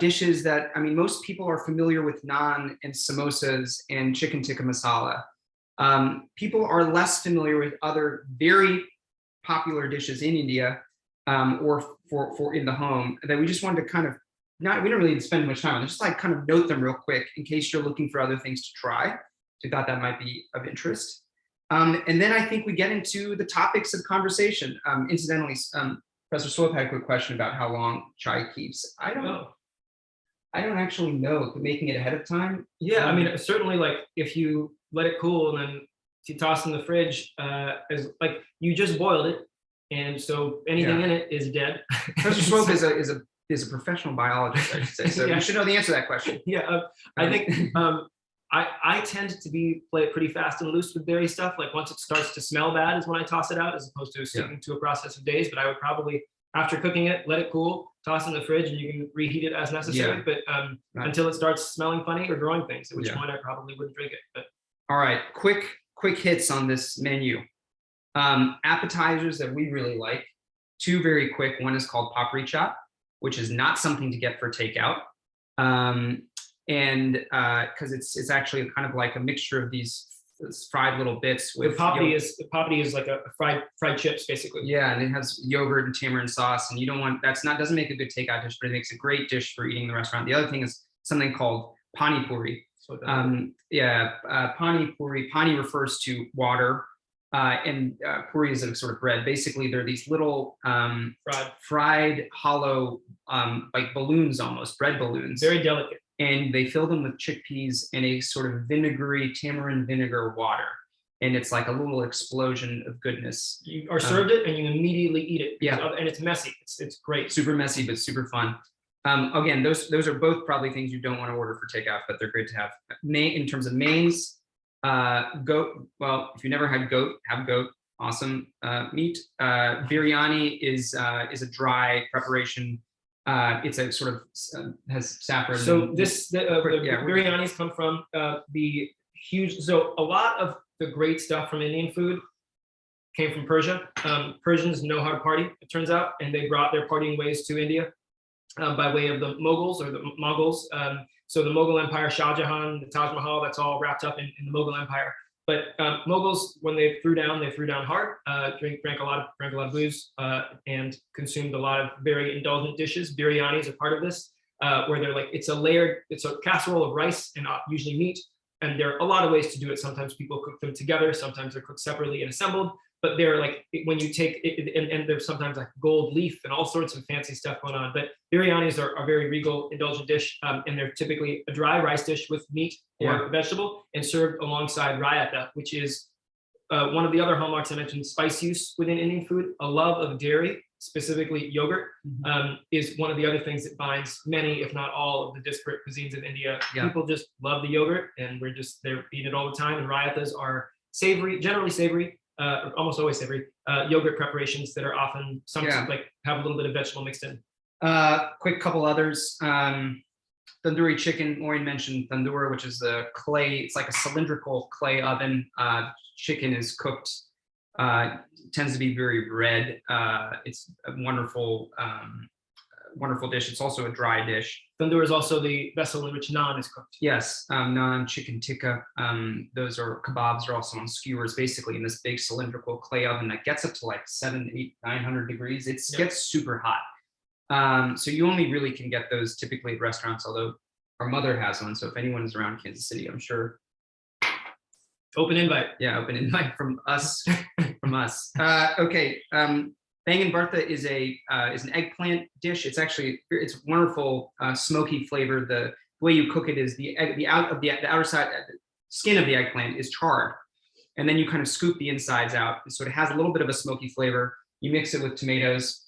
Dishes that, most people are familiar with naan and samosas and chicken tikka masala. People are less familiar with other very popular dishes in India, or for in the home, that we just wanted to kind of, we don't really need to spend much time on, just like kind of note them real quick in case you're looking for other things to try. So we thought that might be of interest. And then I think we get into the topics of conversation. Incidentally, Professor Swope had a quick question about how long chai keeps. I don't actually know, making it ahead of time. Yeah, certainly, like, if you let it cool and then you toss it in the fridge, as like you just boiled it, and so anything in it is dead. Professor Swope is a professional biologist, I should say, so you should know the answer to that question. I think I tend to play it pretty fast and loose with dairy stuff. Like, once it starts to smell bad is when I toss it out, as opposed to sticking to a process of days. But I would probably, after cooking it, let it cool, toss it in the fridge, and you can reheat it as necessary. But until it starts smelling funny or growing things, at which point I probably wouldn't drink it. But all right, quick hits on this menu. Appetizers that we really like. Two very quick. One is called papri chaat, which is not something to get for takeout, and because it's actually kind of like a mixture of these fried little bits with papri is like a fried chips, basically. Yeah, and it has yogurt and tamarind sauce, and you don't want, doesn't make a good takeout dish, but it makes a great dish for eating in the restaurant. The other thing is something called pani puri. Pani puri. Pani refers to water, and puri is a sort of bread. Basically, they're these little fried hollow, like balloons, almost bread balloons. Very delicate. And they fill them with chickpeas in a sort of vinegary, tamarind vinegar water. And it's like a little explosion of goodness. You are served it, and you immediately eat it. And it's messy. It's great. Super messy, but super fun. Again, those are both probably things you don't want to order for takeout, but they're great to have. In terms of mains, goat. Well, if you never had goat, have goat. Awesome meat. Biryani is a dry preparation. It's a sort of has saffron. So the Yeah. biryanis come from the huge. So a lot of the great stuff from Indian food came from Persia. Persians know how to party, it turns out, and they brought their partying ways to India by way of the Mughals or the Mongols. So the Mughal Empire, Shah Jahan, the Taj Mahal, that's all wrapped up in the Mughal Empire. But Mughals, when they threw down hard, drank a lot of booze, and consumed a lot of very indulgent dishes. Biryani is a part of this, where they're like, it's a casserole of rice and usually meat. And there are a lot of ways to do it. Sometimes people cook them together, sometimes they're cooked separately and assembled. But they're like, when you take it, and there's sometimes like gold leaf and all sorts of fancy stuff going on. But biryanis are a very regal, indulgent dish, and they're typically a dry rice dish with meat or vegetable, and served alongside raita, which is one of the other hallmarks I mentioned, spice use within Indian food. A love of dairy, specifically yogurt, is one of the other things that binds many, if not all, of the disparate cuisines of India. People just love the yogurt, and they're eating it all the time. And raitas are savory, generally savory, almost always savory, yogurt preparations that are often like have a little bit of vegetable mixed in. Quick couple others. Tandoori chicken. Auyon mentioned tandoor, which is the clay. It's like a cylindrical clay oven. Chicken is cooked. Tends to be very red. It's a wonderful, wonderful dish. It's also a dry dish. Tandoor is also the vessel in which naan is cooked. Yes, naan, chicken tikka. Those are kebabs are also on skewers, basically in this big cylindrical clay oven that gets up to like 700, 800, 900 degrees. It gets super hot. So you only really can get those typically at restaurants, although our mother has one. So if anyone is around Kansas City, I'm sure. Open invite. Yeah, open invite from us. Okay. Bangan bharta is an eggplant dish. It's wonderful, smoky flavor. The way you cook it is the outer side, the skin of the eggplant is charred, and then you kind of scoop the insides out. So it has a little bit of a smoky flavor. You mix it with tomatoes.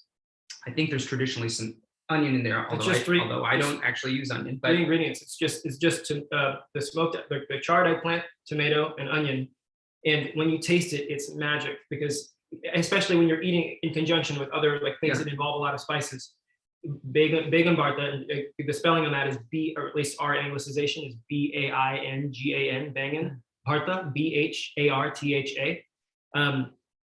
I think there's traditionally some onion in there, although I don't actually use onion. But 3 ingredients. It's just the smoked, the charred eggplant, tomato, and onion. And when you taste it, it's magic, because especially when you're eating in conjunction with other like things that involve a lot of spices. Bangan bharta, the spelling on that is B, or at least our anglicization is B-A-I-N-G-A-N, Bangan bharta, B-H-A-R-T-H-A.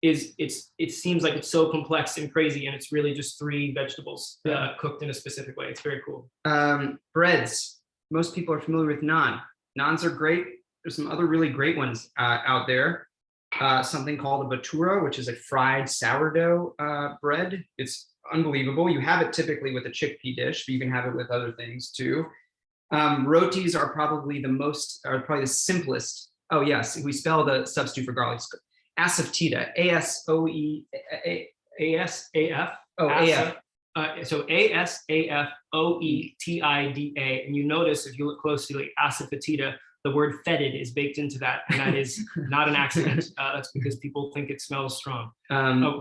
It seems like it's so complex and crazy, and it's really just 3 vegetables cooked in a specific way. It's very cool. Breads. Most people are familiar with naan. Naans are great. There's some other really great ones out there. Something called a bhatura, which is a fried sourdough bread. It's unbelievable. You have it typically with a chickpea dish, but you can have it with other things too. Rotis are probably the simplest. Oh yes, we spell the substitute for garlic. Asafoetida, A-S-O-E-A-S-A-F. Oh, A-F. So A-S-A-F-O-E-T-I-D-A. And you notice, if you look closely, asafoetida, the word fetid is baked into that, and that is not an accident. That's because people think it smells strong.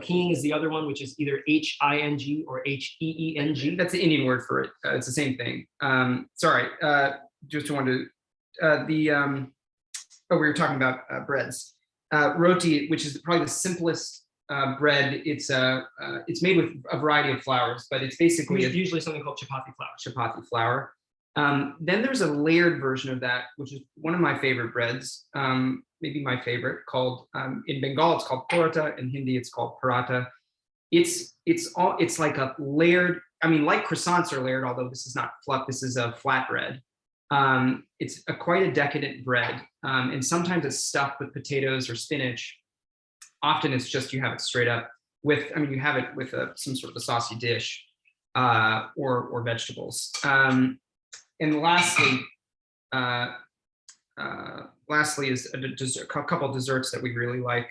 Hing is the other one, which is either H-I-N-G or H-E-E-N-G. That's the Indian word for it. It's the same thing. Sorry, just wanted to, we were talking about breads. Roti, which is probably the simplest bread. It's made with a variety of flours, but it's basically usually something called chapati flour. Chapati flour. Then there's a layered version of that, which is one of my favorite breads, maybe my favorite, called in Bengal it's called paratha, in Hindi it's called paratha. It's like a layered, like croissants are layered, although this is not fluff, this is a flat bread. It's quite a decadent bread, and sometimes it's stuffed with potatoes or spinach. Often it's just you have it straight up with, you have it with some sort of a saucy dish or vegetables. And lastly is a couple desserts that we really like.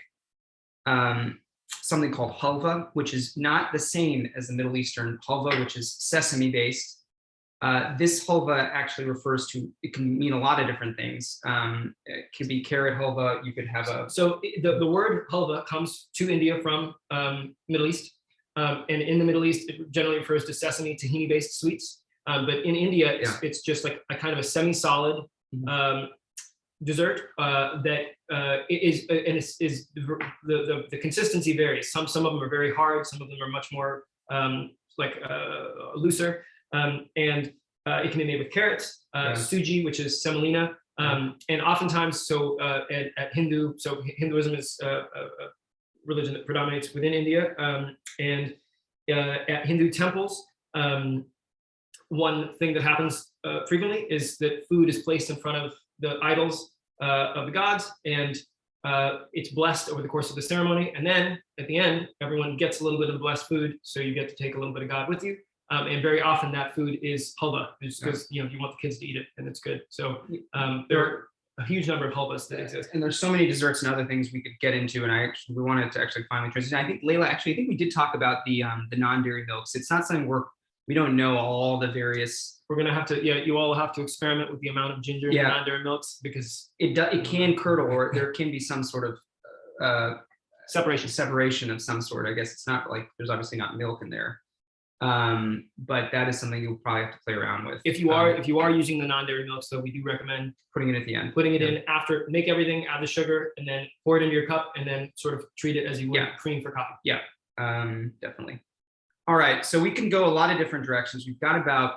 Something called halva, which is not the same as the Middle Eastern halva, which is sesame based. This halva actually refers to, it can mean a lot of different things. It could be carrot halva. You could have So the word halva comes to India from Middle East. And in the Middle East, it generally refers to sesame, tahini based sweets. But in India, it's just like a kind of a semi-solid dessert that the consistency varies. Some of them are very hard. Some of them are much more looser. and it can be made with carrots, suji, which is semolina, and oftentimes, at Hinduism is a religion that predominates within India, and at Hindu temples, one thing that happens frequently is that food is placed in front of the idols of the gods, and it's blessed over the course of the ceremony. And then at the end, everyone gets a little bit of the blessed food, so you get to take a little bit of God with you. And very often that food is halwa, just because you want the kids to eat it and it's good. So there are a huge number of halwas that exist. And there's so many desserts and other things we could get into. And we wanted to actually finally transition. I think Layla, I think we did talk about the non-dairy milks. It's not something we don't know all the various. We're gonna have to, you all have to experiment with the amount of ginger in the non-dairy milks, because it can curdle, or there can be some sort of separation of some sort. I guess it's not like there's obviously not milk in there, but that is something you'll probably have to play around with. If you are using the non-dairy milks, though, we do recommend putting it at the end, putting it in after. Make everything, add the sugar, and then pour it into your cup, and then sort of treat it as you would cream for coffee. Yeah, definitely. All right, so we can go a lot of different directions. We've got about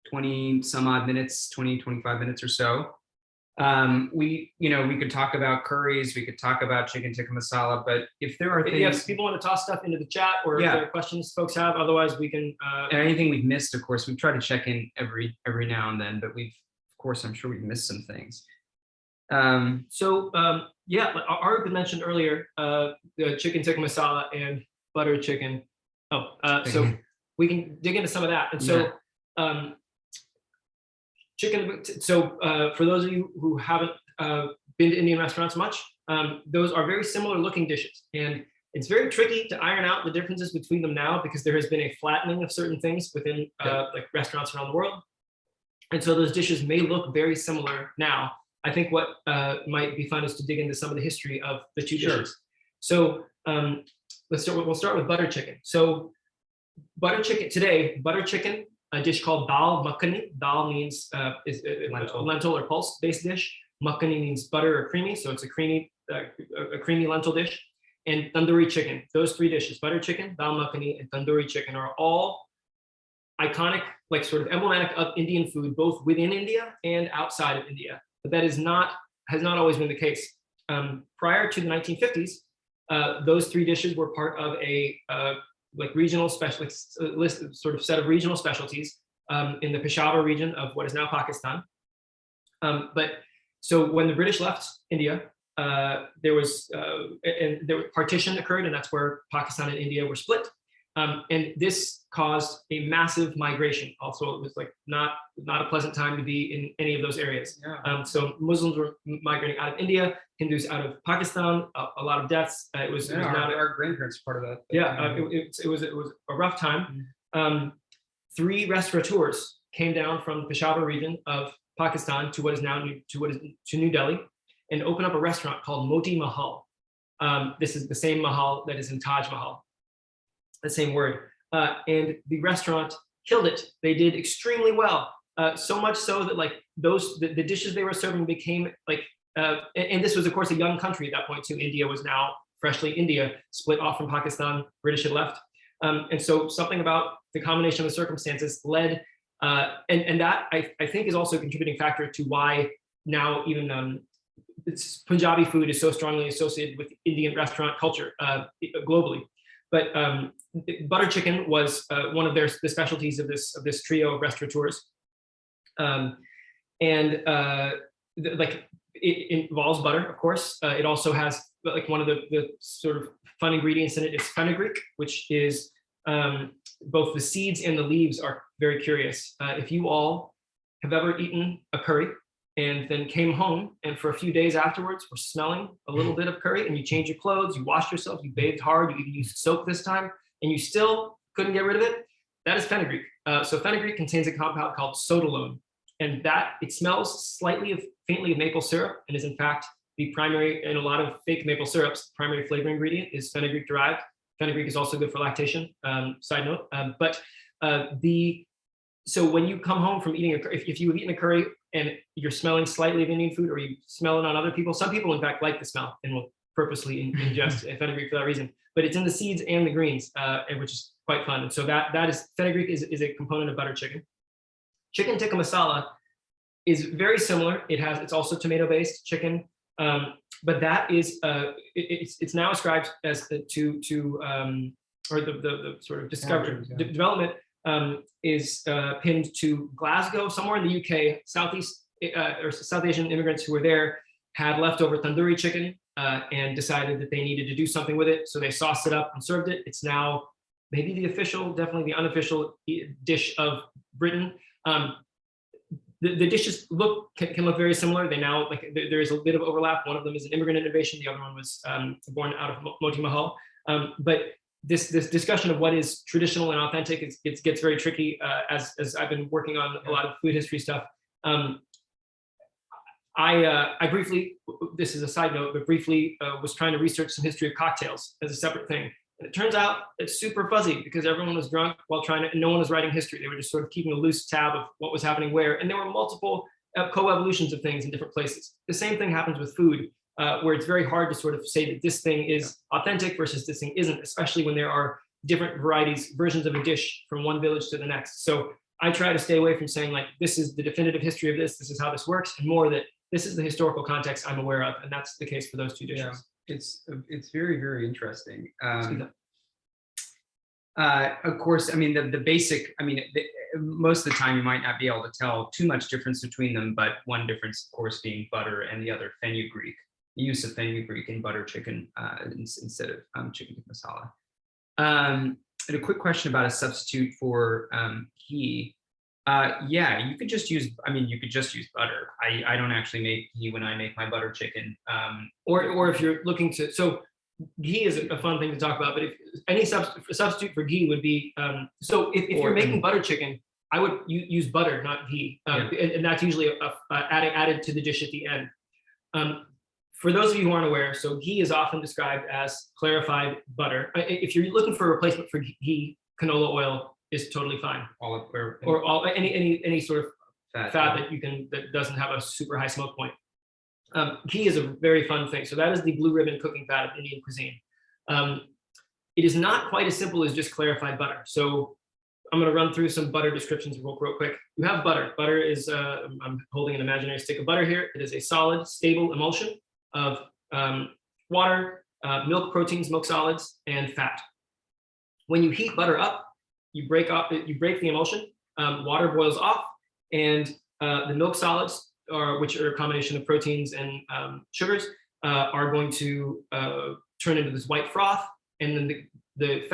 20 some odd minutes, 20, 25 minutes or so. We could talk about curries, we could talk about chicken tikka masala, but if there are things, if people want to toss stuff into the chat, or if there are questions folks have, otherwise we can. And anything we've missed, of course, we've tried to check in every now and then, but I'm sure we've missed some things. Aroop had mentioned earlier the chicken tikka masala and butter chicken. So we can dig into some of that. And so chicken. So for those of you who haven't been to Indian restaurants much, those are very similar looking dishes. And it's very tricky to iron out the differences between them now, because there has been a flattening of certain things within like restaurants around the world. And so those dishes may look very similar now. I think what might be fun is to dig into some of the history of the two dishes. So we'll start with butter chicken. So butter chicken, a dish called dal makhani. Dal means is a lentil or pulse based dish. Makhani means butter or creamy, so it's a creamy lentil dish. And tandoori chicken. Those three dishes, butter chicken, dal makhani, and tandoori chicken, are all iconic, like sort of emblematic of Indian food, both within India and outside of India. But that has not always been the case. Prior to the 1950s, those three dishes were part of a regional specialist list, sort of set of regional specialties in the Peshawar region of what is now Pakistan. But so when the British left India, partition occurred, and that's where Pakistan and India were split. And this caused a massive migration. Also, it was like not a pleasant time to be in any of those areas. So Muslims were migrating out of India, Hindus out of Pakistan. A lot of deaths. It was not our grandparents part of that. It was a rough time. 3 restaurateurs came down from the Peshawar region of Pakistan to what is New Delhi, and opened up a restaurant called Moti Mahal. This is the same Mahal that is in Taj Mahal. The same word, and the restaurant killed it. They did extremely well, so much so that like the dishes they were serving became like, and this was of course a young country at that point too. India was now freshly India, split off from Pakistan. British had left, and so something about the combination of the circumstances led, and that I think is also a contributing factor to why now even Punjabi food is so strongly associated with Indian restaurant culture globally. But butter chicken was one of the specialties of this trio of restaurateurs, it involves butter, of course. It also has like one of the sort of fun ingredients in it is fenugreek, which is both the seeds and the leaves are very curious. If you all have ever eaten a curry and then came home and for a few days afterwards were smelling a little bit of curry, and you changed your clothes, you washed yourself, you bathed hard, you even used soap this time, and you still couldn't get rid of it, that is fenugreek. So fenugreek contains a compound called sodalone, and that it smells faintly of maple syrup, and is in fact the primary, in a lot of fake maple syrups, primary flavor ingredient is fenugreek derived. Fenugreek is also good for lactation, side note. So when you come home from eating if you have eaten a curry and you're smelling slightly of Indian food, or you smell it on other people, some people in fact like the smell and will purposely ingest fenugreek for that reason. But it's in the seeds and the greens, which is quite fun. And so that is fenugreek is a component of butter chicken. Chicken tikka masala is very similar. It's also tomato-based chicken, but that is it's now ascribed as the sort of discovery development is pinned to Glasgow, somewhere in the UK. Southeast or South Asian immigrants who were there had leftover tandoori chicken and decided that they needed to do something with it, so they sauced it up and served it. It's now maybe the official, definitely the unofficial dish of Britain. The dishes can look very similar. They now, like, there is a bit of overlap. One of them is an immigrant innovation. The other one was born out of Moti Mahal. But this discussion of what is traditional and authentic it gets very tricky as I've been working on a lot of food history stuff. I briefly, this is a side note, but briefly was trying to research some history of cocktails as a separate thing. And it turns out it's super fuzzy because everyone was drunk while and no one was writing history. They were just sort of keeping a loose tab of what was happening where. And there were multiple co-evolutions of things in different places. The same thing happens with food, where it's very hard to sort of say that this thing is authentic versus this thing isn't, especially when there are different varieties, versions of a dish from one village to the next. So I try to stay away from saying, like, this is the definitive history of this is how this works, and more that this is the historical context I'm aware of, and that's the case for those two dishes. Yeah. It's very, very interesting. Of course, I mean, the basic, I mean, most of the time you might not be able to tell too much difference between them, but one difference, of course, being butter and the other fenugreek, the use of fenugreek in butter chicken instead of chicken tikka masala. And a quick question about a substitute for ghee. Yeah, you could just use butter. I don't actually make ghee when I make my butter chicken. Or if you're looking to, so ghee is a fun thing to talk about, but if any substitute for ghee would be, so if you're making butter chicken, I would use butter, not ghee. And that's usually added to the dish at the end. For those of you who aren't aware, so ghee is often described as clarified butter. If you're looking for a replacement for ghee, canola oil is totally fine. Olive oil, or any sort of fat that doesn't have a super high smoke point. Ghee is a very fun thing. So that is the blue ribbon cooking fat of Indian cuisine. It is not quite as simple as just clarified butter. So I'm going to run through some butter descriptions real quick. You have butter. Butter is, I'm holding an imaginary stick of butter here. It is a solid, stable emulsion of water, milk proteins, milk solids, and fat. When you heat butter up, you break the emulsion, water boils off, and the milk solids, which are a combination of proteins and sugars, are going to turn into this white froth, and then the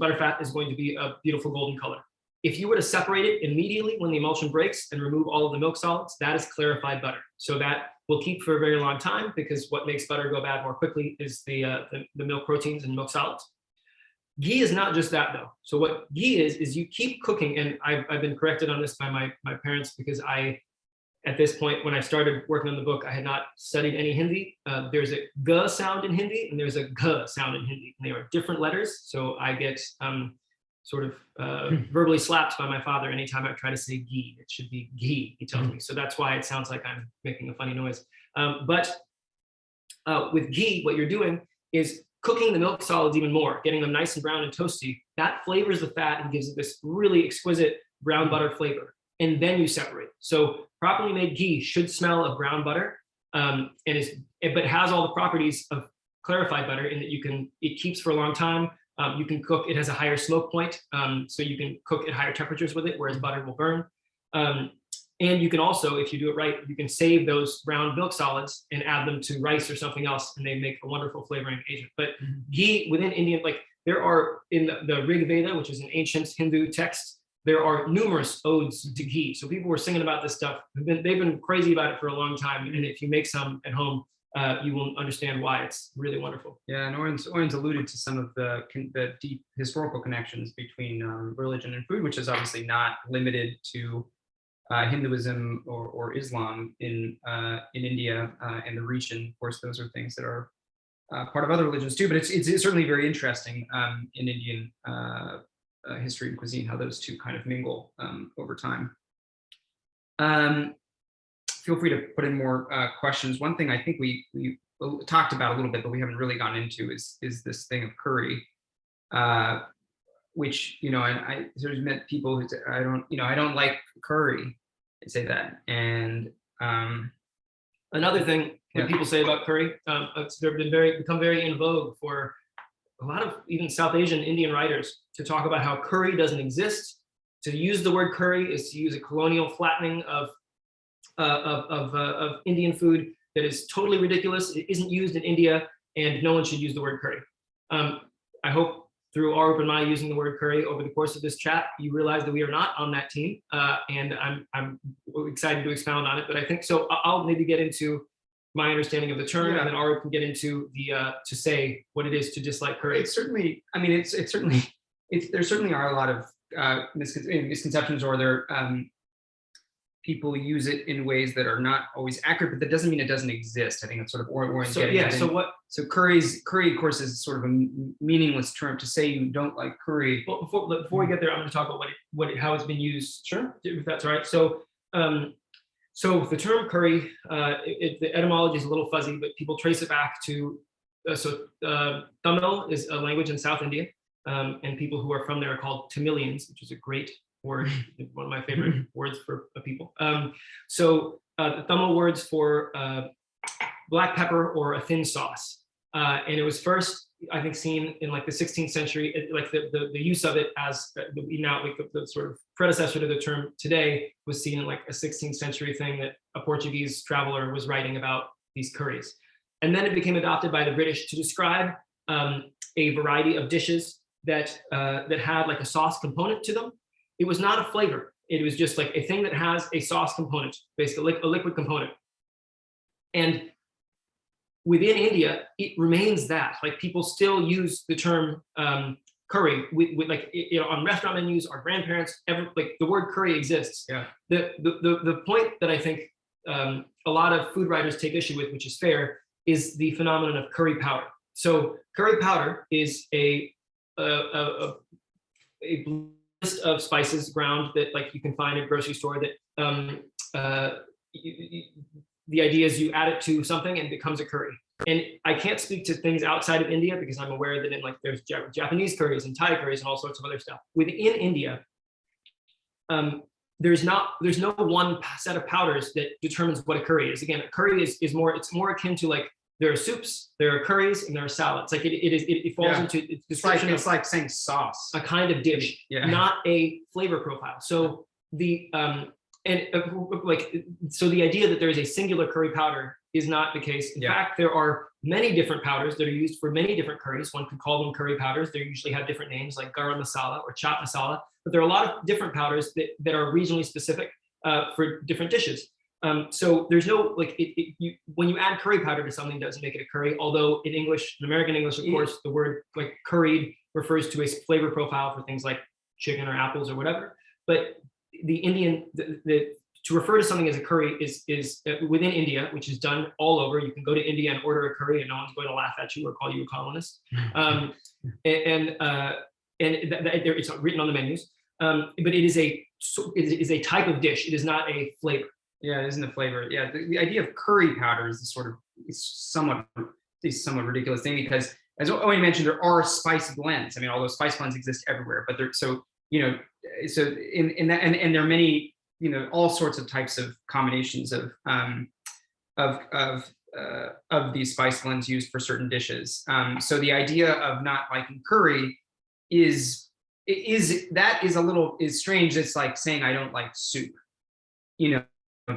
butter fat is going to be a beautiful golden color. If you were to separate it immediately when the emulsion breaks and remove all of the milk solids, that is clarified butter. So that will keep for a very long time, because what makes butter go bad more quickly is the milk proteins and milk solids. Ghee is not just that, though. So what ghee is you keep cooking, and I've been corrected on this by my parents, because at this point, when I started working on the book, I had not studied any Hindi. There's a g sound in Hindi and there's a g sound in Hindi, and they are different letters. So I get sort of verbally slapped by my father anytime I try to say ghee. It should be ghee, he tells me. So that's why it sounds like I'm making a funny noise. But with ghee, what you're doing is cooking the milk solids even more, getting them nice and brown and toasty. That flavors the fat and gives it this really exquisite brown butter flavor. And then you separate. So properly made ghee should smell of brown butter, but has all the properties of clarified butter in that it keeps for a long time. You can cook, it has a higher smoke point, so you can cook at higher temperatures with it, whereas butter will burn. And you can also, if you do it right, you can save those brown milk solids and add them to rice or something else, and they make a wonderful flavoring agent. But ghee within Indian, like there are in the Rig Veda, which is an ancient Hindu text, there are numerous odes to ghee. So people were singing about this stuff. They've been crazy about it for a long time. And if you make some at home, you will understand why it's really wonderful. Yeah, and Auyen's alluded to some of the deep historical connections between religion and food, which is obviously not limited to Hinduism or Islam in India and the region. Of course, those are things that are part of other religions too, but it's certainly very interesting in Indian history and cuisine, how those two kind of mingle over time. Feel free to put in more questions. One thing I think we talked about a little bit, but we haven't really gone into is this thing of curry. which, you know, I sort of met people who say, I don't like curry. They say that. And another thing that Yeah. people say about curry, they've become very in vogue for a lot of even South Asian Indian writers to talk about how curry doesn't exist. To use the word curry is to use a colonial flattening of Indian food that is totally ridiculous. It isn't used in India, and no one should use the word curry. I hope through Aroop and my using the word curry over the course of this chat, you realize that we are not on that team, and I'm excited to expound on it. But I think so. I'll maybe get into my understanding of the term, and then Aroop can get into the to say what it is to dislike curry. It's certainly, I mean, there certainly are a lot of misconceptions, or there people use it in ways that are not always accurate, but that doesn't mean it doesn't exist. I think that's sort of So yeah. So curry, of course, is sort of a meaningless term. To say you don't like curry. Well, before we get there, I'm going to talk about how it's been used. Sure, if that's all right. So so the term curry, the etymology is a little fuzzy, but people trace it back to Tamil is a language in South India, and people who are from there are called Tamilians, which is a great word, one of my favorite words for people. The Tamil words for black pepper or a thin sauce, and it was first, I think, seen in like the 16th century, like the use of it as the sort of predecessor to the term today was seen in like a 16th century thing that a Portuguese traveler was writing about these curries. And then it became adopted by the British to describe a variety of dishes that had like a sauce component to them. It was not a flavor. It was just like a thing that has a sauce component, basically a liquid component. And within India, it remains that. Like people still use the term curry with like, you know, on restaurant menus. Our grandparents, like the word curry exists. Yeah. The point that I think a lot of food writers take issue with, which is fair, is the phenomenon of curry powder. So curry powder is a list of spices ground that like you can find at a grocery store that the idea is you add it to something and it becomes a curry. And I can't speak to things outside of India because I'm aware that in like there's Japanese curries and Thai curries and all sorts of other stuff. Within India, there's no one set of powders that determines what a curry is. Again, a curry is more akin to like there are soups, there are curries, and there are salads. Like it falls into its description. It's like saying sauce. A kind of dish, not a flavor profile. So the so the idea that there is a singular curry powder is not the case. In fact, there are many different powders that are used for many different curries. One could call them curry powders. They usually have different names like garam masala or chaat masala, but there are a lot of different powders that are regionally specific for different dishes. So there's no, like, when you add curry powder to something, it doesn't make it a curry, although in English, in American English, of course, the word like curried refers to a flavor profile for things like chicken or apples or whatever. But the Indian, to refer to something as a curry is within India, which is done all over. You can go to India and order a curry and no one's going to laugh at you or call you a colonist. It's written on the menus, but it is a type of dish. It is not a flavor. Yeah, it isn't a flavor. Yeah, the idea of curry powder is somewhat ridiculous thing because, as Owen mentioned, there are spice blends. I mean, although spice blends exist everywhere, but they're so in that, and there are many, all sorts of types of combinations of these spice blends used for certain dishes. So the idea of not liking curry is strange. It's like saying I don't like soup,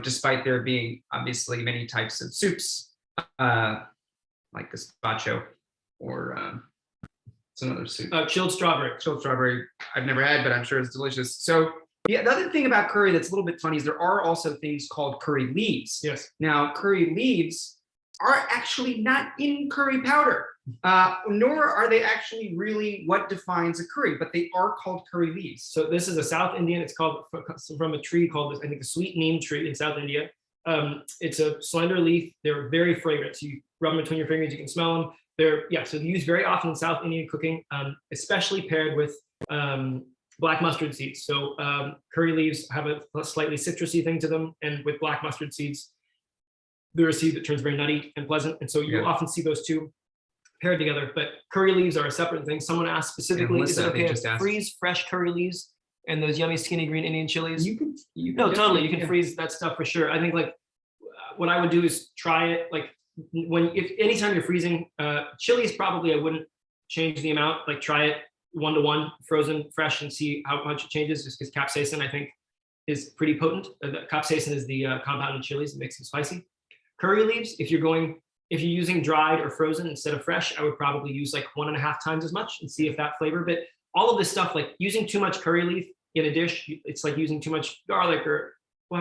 despite there being obviously many types of soups, like gazpacho or it's another soup. Chilled strawberry. Chilled strawberry, I've never had, but I'm sure it's delicious. So the other thing about curry that's a little bit funny is there are also things called curry leaves. Yes. Now, curry leaves are actually not in curry powder, nor are they actually really what defines a curry, but they are called curry leaves. So this is a South Indian. It's called from a tree called, I think, the sweet neem tree in South India. It's a slender leaf. They're very fragrant. So you rub them between your fingers, you can smell them. So they're used very often in South Indian cooking, especially paired with black mustard seeds. So curry leaves have a slightly citrusy thing to them, and with black mustard seeds, they're a seed that turns very nutty and pleasant. And so you often see those two paired together. But curry leaves are a separate thing. Someone asked specifically, is it okay to freeze fresh curry leaves and those yummy skinny green Indian chilies? No, totally. You can freeze that stuff for sure. I think like what I would do is try it like if anytime you're freezing chilies, probably I wouldn't change the amount. Like try it 1-to-1 frozen fresh and see how much it changes. Just because capsaicin I think is pretty potent. Capsaicin is the compound in chilies that makes them spicy. Curry leaves, if you're using dried or frozen instead of fresh, I would probably use like 1.5 times as much and see if that flavor. But all of this stuff, like using too much curry leaf in a dish, it's like using too much garlic or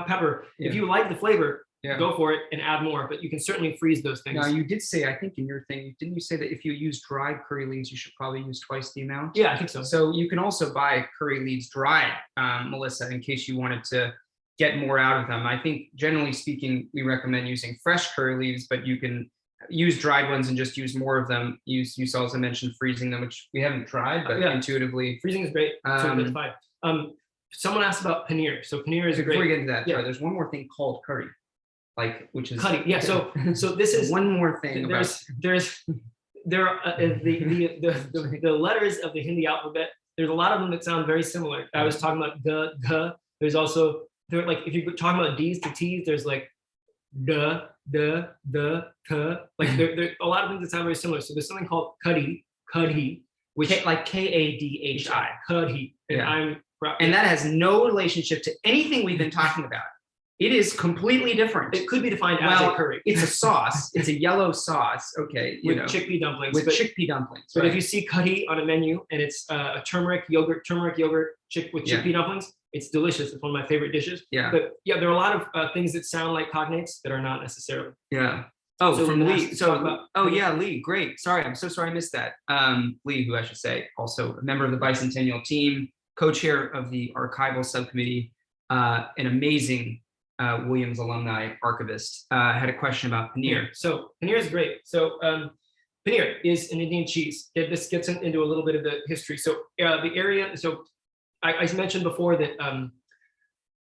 pepper. Yeah. If you like the flavor, go for it and add more. But you can certainly freeze those things. Now you did say, I think in your thing, didn't you say that if you use dried curry leaves, you should probably use twice the amount? Yeah, I think so. So you can also buy curry leaves dried, Melissa, in case you wanted to get more out of them. I think generally speaking, we recommend using fresh curry leaves, but you can use dried ones and just use more of them. You also mentioned freezing them, which we haven't tried, but intuitively. Freezing is great. So that's fine. Someone asked about paneer. So paneer is great. Before we get into that, sorry, there's one more thing called curry, which is curry. Yeah. So this is one more thing. There are the letters of the Hindi alphabet. There's a lot of them that sound very similar. I was talking about g. There's also like if you're talking about D's to T's, there's like the, k. Like there a lot of things that sound very similar. So there's something called kadhi, which like kadhi, kadhi, and that has no relationship to anything we've been talking about. It is completely different. It could be defined as a curry. It's a sauce. It's a yellow sauce. Okay, with chickpea dumplings. Chickpea dumplings. But if you see kadhi on a menu and it's a turmeric yogurt with chickpea dumplings, it's delicious. It's one of my favorite dishes. Yeah. But yeah, there are a lot of things that sound like cognates that are not necessarily. Yeah. Oh, so from Lee. Lee. Great. Sorry, I'm so sorry I missed that. Lee, who I should say, also a member of the Bicentennial team, co-chair of the archival subcommittee, an amazing Williams alumni archivist, had a question about paneer. So paneer is great. So paneer is an Indian cheese. This gets into a little bit of the history. So the area. So I mentioned before that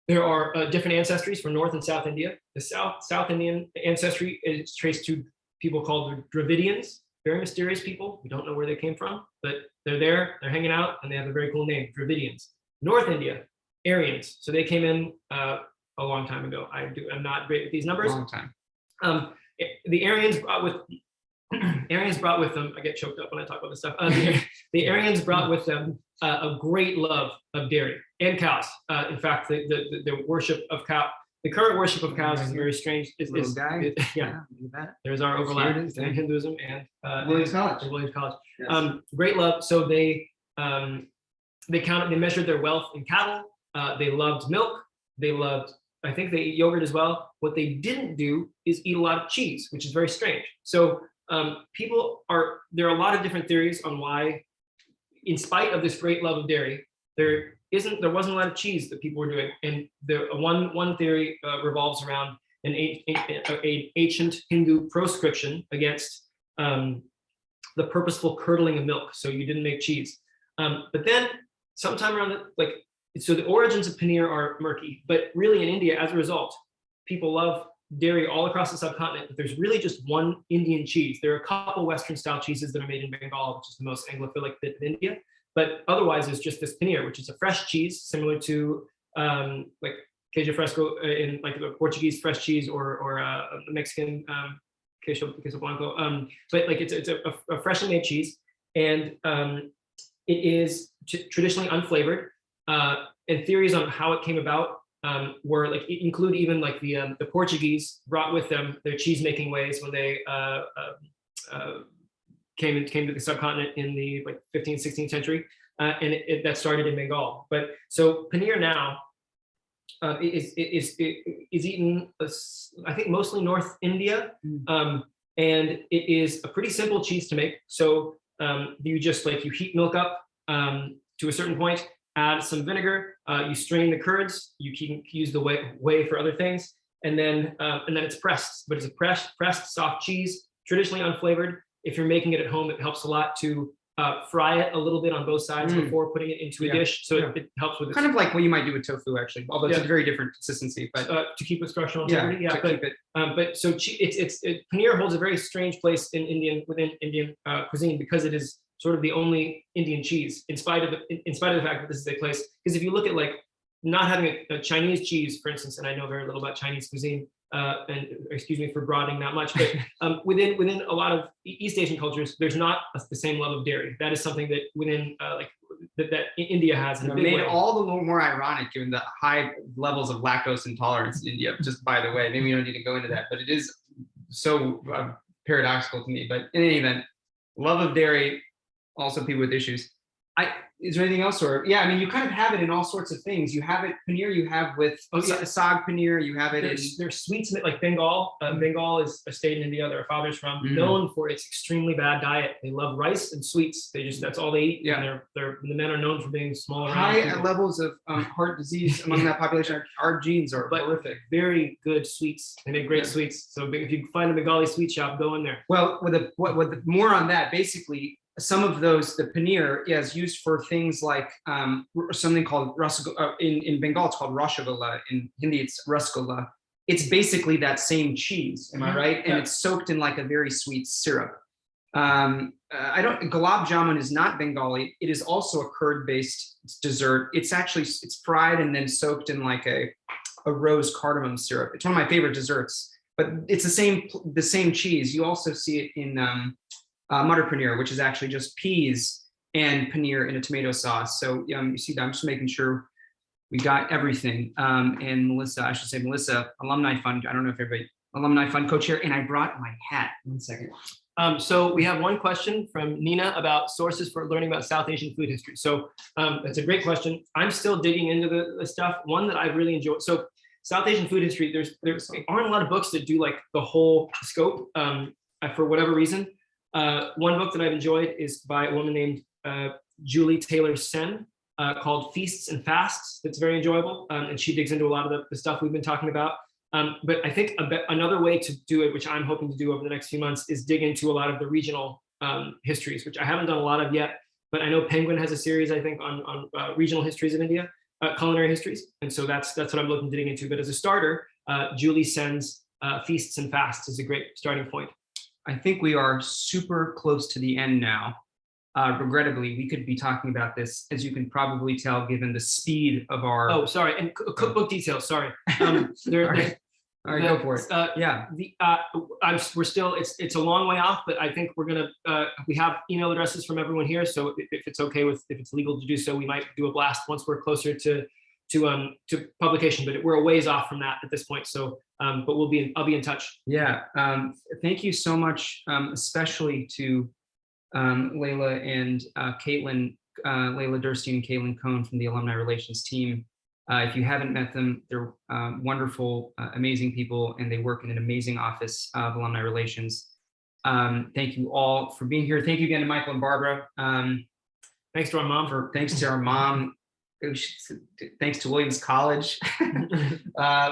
there are different ancestries for North and South India. The South Indian ancestry is traced to people called the Dravidians. Very mysterious people. We don't know where they came from, but they're there. They're hanging out, and they have a very cool name, Dravidians. North India, Aryans. So they came in a long time ago. I'm not great with these numbers. Long time. The Aryans brought with them. I get choked up when I talk about this stuff. The Aryans brought with them a great love of dairy and cows. In fact, the worship of cow. The current worship of cows is very strange. There's our overlap in Hinduism and Williams College. Yes. Great love. So they measured their wealth in cattle. They loved milk. I think they eat yogurt as well. What they didn't do is eat a lot of cheese, which is very strange. So there are a lot of different theories on why, in spite of this great love of dairy, there wasn't a lot of cheese that people were doing. And one theory revolves around an ancient Hindu proscription against the purposeful curdling of milk. So you didn't make cheese. But then sometime around so the origins of paneer are murky, but really in India, as a result, people love dairy all across the subcontinent, but there's really just one Indian cheese. There are a couple Western style cheeses that are made in Bengal, which is the most Anglophilic bit of India. But otherwise, it's just this paneer, which is a fresh cheese, similar to like queijo fresco in like the Portuguese fresh cheese or the Mexican queso blanco. But like it's a freshly made cheese, and it is traditionally unflavored. And theories on how it came about were like include even like the Portuguese brought with them their cheese making ways when they came to the subcontinent in the 15th, 16th century, and that started in Bengal. But so paneer now is eaten, I think, mostly North India, and it is a pretty simple cheese to make. So you just you heat milk up to a certain point, add some vinegar, you strain the curds, you can use the whey for other things, and then it's pressed. But it's a pressed soft cheese, traditionally unflavored. If you're making it at home, it helps a lot to fry it a little bit on both sides before putting it into a dish, so it helps with kind of like what you might do with tofu, actually, although it's a very different consistency. But to keep its structural integrity, keep it. But so paneer holds a very strange place within Indian cuisine because it is sort of the only Indian cheese, in spite of the fact that this is a place. Because if you look at like not having a Chinese cheese, for instance, and I know very little about Chinese cuisine, and excuse me for broadening that much, but within a lot of East Asian cultures, there's not the same love of dairy. That is something that within that India has. It made it all the more ironic given the high levels of lactose intolerance in India. Just by the way, maybe we don't need to go into that, but it is so paradoxical to me. But in any event, love of dairy, also people with issues. Is there anything else? Or I mean, you kind of have it in all sorts of things. You have it paneer. You have with saag paneer. You have it there's sweets like Bengal. Bengal is a state in India that our father's from, known for its extremely bad diet. They love rice and sweets. That's all they eat. Yeah, and the men are known for being small. High levels of heart disease among that population. Our genes are horrific. Very good sweets. They make great sweets. So if you find a Bengali sweet shop, go in there. Well, more on that, basically. Some of those, the paneer is used for things like something called rasgulla. In Bengal, it's called rasgulla. In Hindi, it's rasgulla. It's basically that same cheese. Am I right? And it's soaked in like a very sweet syrup. Gulab jamun is not Bengali. It is also a curd-based dessert. It's fried and then soaked in like a rose cardamom syrup. It's one of my favorite desserts. But it's the same cheese. You also see it in Matar paneer, which is actually just peas and paneer in a tomato sauce. So you see that I'm just making sure we got everything. And Melissa, Alumni Fund. I don't know if everybody, Alumni Fund co-chair, and I brought my hat. 1 second. So we have one question from Nina about sources for learning about South Asian food history. So that's a great question. I'm still digging into the stuff. One that I really enjoy. So South Asian food history, there aren't a lot of books that do like the whole scope for whatever reason. One book that I've enjoyed is by a woman named Julie Taylor Sen called Feasts and Fasts. That's very enjoyable, and she digs into a lot of the stuff we've been talking about. But I think another way to do it, which I'm hoping to do over the next few months, is dig into a lot of the regional histories, which I haven't done a lot of yet. But I know Penguin has a series, I think, on regional histories of India, culinary histories, and so that's what I'm looking to dig into. But as a starter, Julie Sen's Feasts and Fasts is a great starting point. I think we are super close to the end now. Regrettably, we could be talking about this, as you can probably tell, given the speed of our. Oh, sorry, and cookbook details. Sorry. All right, go for it. We're still. It's a long way off, but I think we're gonna. We have email addresses from everyone here, so if it's okay if it's legal to do so, we might do a blast once we're closer to publication. But we're a ways off from that at this point. So. But I'll be in touch. Yeah. Thank you so much, especially to Layla and Caitlin, Layla Durstein and Caitlin Cohn from the Alumni Relations team. If you haven't met them, they're wonderful, amazing people, and they work in an amazing office of Alumni Relations. Thank you all for being here. Thank you again to Michael and Barbara. Thanks to our mom. Thanks to our mom. Thanks to Williams College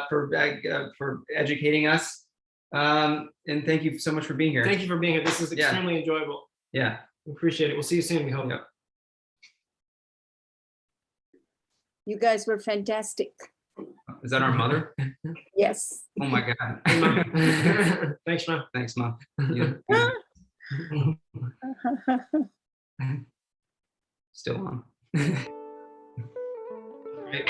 for educating us, and thank you so much for being here. Thank you for being here. This is extremely enjoyable. Yeah, we appreciate it. We'll see you soon. We hope. Yep. You guys were fantastic. Is that our mother? Yes. Oh my God. Thanks, Mom. Thanks, Mom. Yeah. Still on. Right.